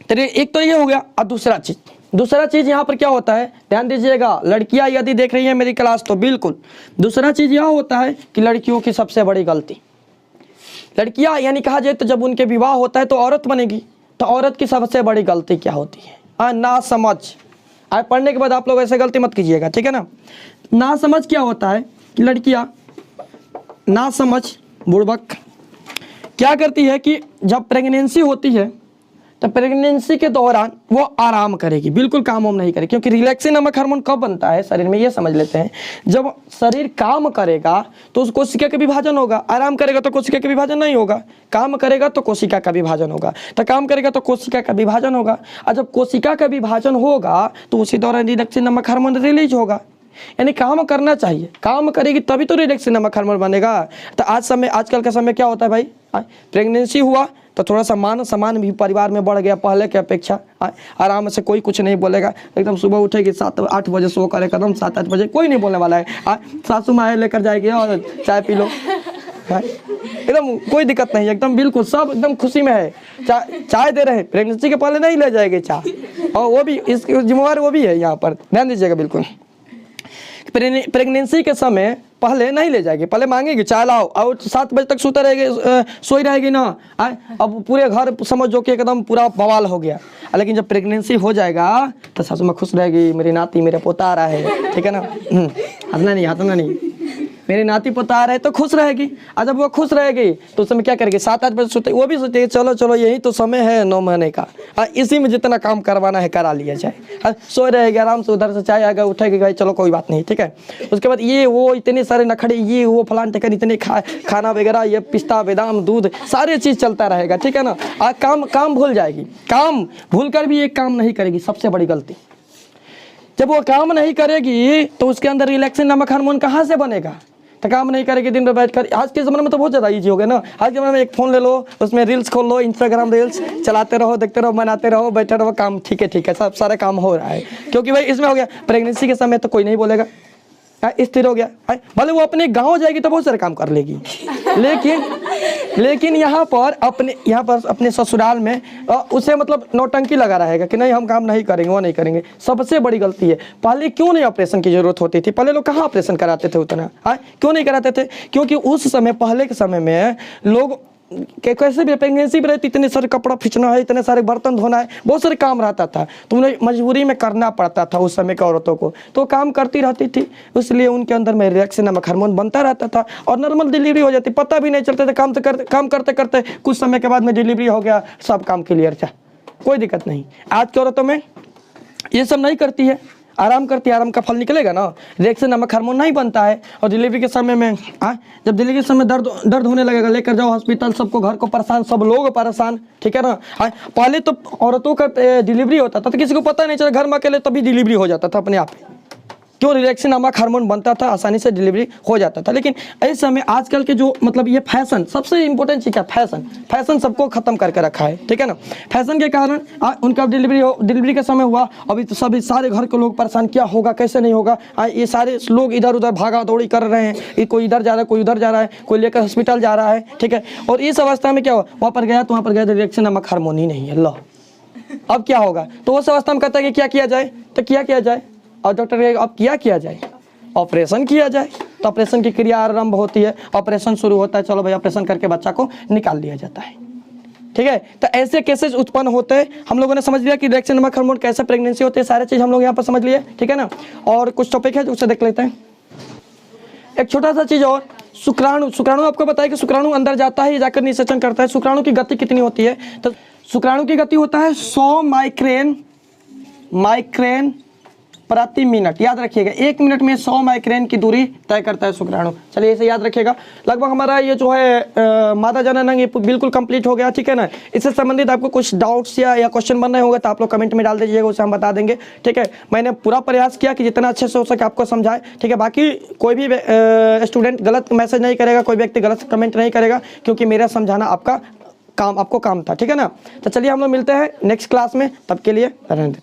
तो एक तो ये हो गया। अब दूसरा चीज़ यहाँ पर क्या होता है, ध्यान दीजिएगा, लड़कियाँ यदि देख रही हैं मेरी क्लास तो बिल्कुल। दूसरा चीज़ यह होता है कि लड़कियों की सबसे बड़ी गलती, लड़कियां यानी कहा जाए तो जब उनके विवाह होता है तो औरत बनेगी। तो औरत की सबसे बड़ी गलती क्या होती है? ना समझ। आज पढ़ने के बाद आप लोग ऐसे गलती मत कीजिएगा, ठीक है ना। ना समझ क्या होता है कि लड़कियां ना समझ बुड़बक क्या करती है कि जब प्रेगनेंसी होती है तो प्रेगनेंसी के दौरान वो आराम करेगी, बिल्कुल काम वाम नहीं करेगी। क्योंकि रिलैक्सिन नामक हार्मोन कब बनता है शरीर में, ये समझ लेते हैं। जब शरीर काम करेगा तो उस कोशिका का विभाजन होगा, आराम करेगा तो कोशिका का विभाजन नहीं होगा। काम करेगा तो कोशिका का विभाजन होगा, तो काम करेगा तो कोशिका का विभाजन होगा। और जब कोशिका का विभाजन होगा तो उसी दौरान रिलैक्सिन नामक हार्मोन रिलीज होगा। यानी काम करना चाहिए, काम करेगी तभी तो रिलैक्सिन नामक हार्मोन बनेगा। तो आजकल का समय क्या होता है भाई, प्रेगनेंसी हुआ तो थोड़ा सा मान सम्मान भी परिवार में बढ़ गया पहले के अपेक्षा। आराम से कोई कुछ नहीं बोलेगा, एकदम सुबह उठेगी 7-8 बजे सो करे कदम 7-8 बजे कोई नहीं बोलने वाला है। सासू माँ लेकर जाएगी और चाय पी लो, एकदम कोई दिक्कत नहीं, एकदम बिल्कुल सब एकदम खुशी में है। चाय दे रहे हैं, प्रेगनेंसी के पहले नहीं ले जाएगी चाय, और वो भी इसकी जिम्मेवार वो भी है, यहाँ पर ध्यान दीजिएगा बिल्कुल। प्रेगनेंसी के समय पहले नहीं ले जाएगी, पहले मांगेगी चाय लाओ, और 7 बजे तक सोई रहेगी ना। अब पूरे घर समझो कि एकदम पूरा बवाल हो गया। लेकिन जब प्रेगनेंसी हो जाएगा तो सासू माँ खुश रहेगी, मेरी नाती मेरे पोता आ रहा है, ठीक है ना। हंसना नहीं, मेरी नाती पोता आ रहे तो खुश रहेगी। और जब वो खुश रहेगी तो उस समय क्या करेगी, 7-8 बजे सोते, वो भी सोचेगी चलो यही तो समय है 9 महीने का, इसी में जितना काम करवाना है करा लिया जाए। सो रहेगी आराम से, उधर से चाय आएगा, उठेगी भाई चलो कोई बात नहीं, ठीक है। उसके बाद ये वो इतने सारे नखड़े, ये वो फलान टिकन, इतने खाना वगैरह, ये पिस्ता बादाम दूध सारे चीज़ चलता रहेगा, ठीक है ना। काम भूल जाएगी, काम भूल कर भी एक काम नहीं करेगी, सबसे बड़ी गलती। जब वो काम नहीं करेगी तो उसके अंदर रिलैक्सिन नामक हार्मोन कहाँ से बनेगा। तो काम नहीं करेगी, दिन भर बैठकर। आज के ज़माने में तो बहुत ज़्यादा ईजी हो गया ना। आज के ज़माने में एक फ़ोन ले लो, उसमें रील्स खोल लो, इंस्टाग्राम रील्स चलाते रहो, देखते रहो, बनाते रहो, बैठे रहो, काम ठीक है सब सारा काम हो रहा है। क्योंकि भाई इसमें हो गया, प्रेगनेंसी के समय तो कोई नहीं बोलेगा, स्थिर हो गया। भले वो अपने गाँव जाएगी तो बहुत सारे काम कर लेगी, लेकिन यहाँ पर अपने ससुराल में उसे मतलब नौटंकी लगा रहेगा कि नहीं हम काम नहीं करेंगे, वो नहीं करेंगे। सबसे बड़ी गलती है। पहले क्यों नहीं ऑपरेशन की जरूरत होती थी, पहले लोग कहाँ ऑपरेशन कराते थे उतना, क्यों नहीं कराते थे? क्योंकि उस समय, पहले के समय में लोग कैसे भी प्रेगनेंसी भी रहती, इतने सारे कपड़ा खींचना है, इतने सारे बर्तन धोना है, बहुत सारे काम रहता था, तो उन्हें मजबूरी में करना पड़ता था उस समय के औरतों को, तो काम करती रहती थी, इसलिए उनके अंदर में रिलैक्सिन नामक हार्मोन बनता रहता था और नॉर्मल डिलीवरी हो जाती, पता भी नहीं चलता था। काम करते करते कुछ समय के बाद में डिलीवरी हो गया, सब काम क्लियर था, कोई दिक्कत नहीं। आज की औरतों में ये सब नहीं करती है, आराम करती है, आराम का फल निकलेगा ना। रिलैक्सिन नामक हार्मोन नहीं बनता है, और डिलीवरी के समय में जब डिलीवरी के समय दर्द होने लगेगा, लेकर जाओ हॉस्पिटल, सबको घर को परेशान, सब लोग परेशान, ठीक है ना। पहले तो औरतों का डिलीवरी होता था तो किसी को पता नहीं चला, घर में अकेले तभी डिलीवरी हो जाता था अपने आप। क्यों? रिलैक्सिन नामक हार्मोन बनता था, आसानी से डिलीवरी हो जाता था। लेकिन इस समय आजकल के जो मतलब ये फैशन, सबसे इंपॉर्टेंट चीज़ है फैशन सबको खत्म करके रखा है, ठीक है ना। फैशन के कारण उनका डिलीवरी का समय हुआ, अभी तो सभी सारे घर के लोग परेशान, क्या होगा कैसे नहीं होगा। ये सारे लोग इधर उधर भागा दौड़ी कर रहे हैं, कोई इधर जा रहा है, कोई उधर जा रहा है, कोई लेकर हॉस्पिटल जा रहा है, ठीक है। और इस अवस्था में क्या हुआ, वहाँ पर गया तो रिलैक्सिन नामक हार्मोन ही नहीं है, लो अब क्या होगा। तो उस अवस्था में कहता है कि क्या किया जाए, तो क्या किया जाए, और डॉक्टर कहेगा अब क्या किया जाए, ऑपरेशन किया जाए। तो ऑपरेशन की क्रिया आरंभ होती है, ऑपरेशन शुरू होता है, चलो भाई ऑपरेशन करके बच्चा को निकाल लिया जाता है, ठीक है। तो ऐसे केसेस उत्पन्न होते हैं। हम लोगों ने समझ लिया कि रिलैक्सिन नामक हार्मोन कैसे प्रेगनेंसी होती है, सारे चीज़ हम लोग यहाँ पर समझ लिए, ठीक है ना। और कुछ टॉपिक है उसे देख लेते हैं। एक छोटा सा चीज़ और, शुक्राणु आपको बताया कि शुक्राणु अंदर जाता है, ये जाकर निषेचन करता है। शुक्राणु की गति कितनी होती है, तो शुक्राणु की गति होता है 100 माइक्रेन प्रति मिनट। याद रखिएगा, 1 मिनट में 100 माइक्रेन की दूरी तय करता है शुक्राणु। चलिए इसे याद रखिएगा। लगभग हमारा ये जो है मादा जनन अंग ये बिल्कुल कंप्लीट हो गया, ठीक है ना। इससे संबंधित आपको कुछ डाउट्स या क्वेश्चन बनना होगा तो आप लोग कमेंट में डाल दीजिएगा, उसे हम बता देंगे, ठीक है। मैंने पूरा प्रयास किया कि जितना अच्छे से हो सके आपको समझाए, ठीक है। बाकी कोई भी स्टूडेंट गलत मैसेज नहीं करेगा, कोई व्यक्ति गलत कमेंट नहीं करेगा, क्योंकि मेरा समझाना आपको काम था, ठीक है ना। तो चलिए हम लोग मिलते हैं नेक्स्ट क्लास में, तब के लिए रहने देते हैं।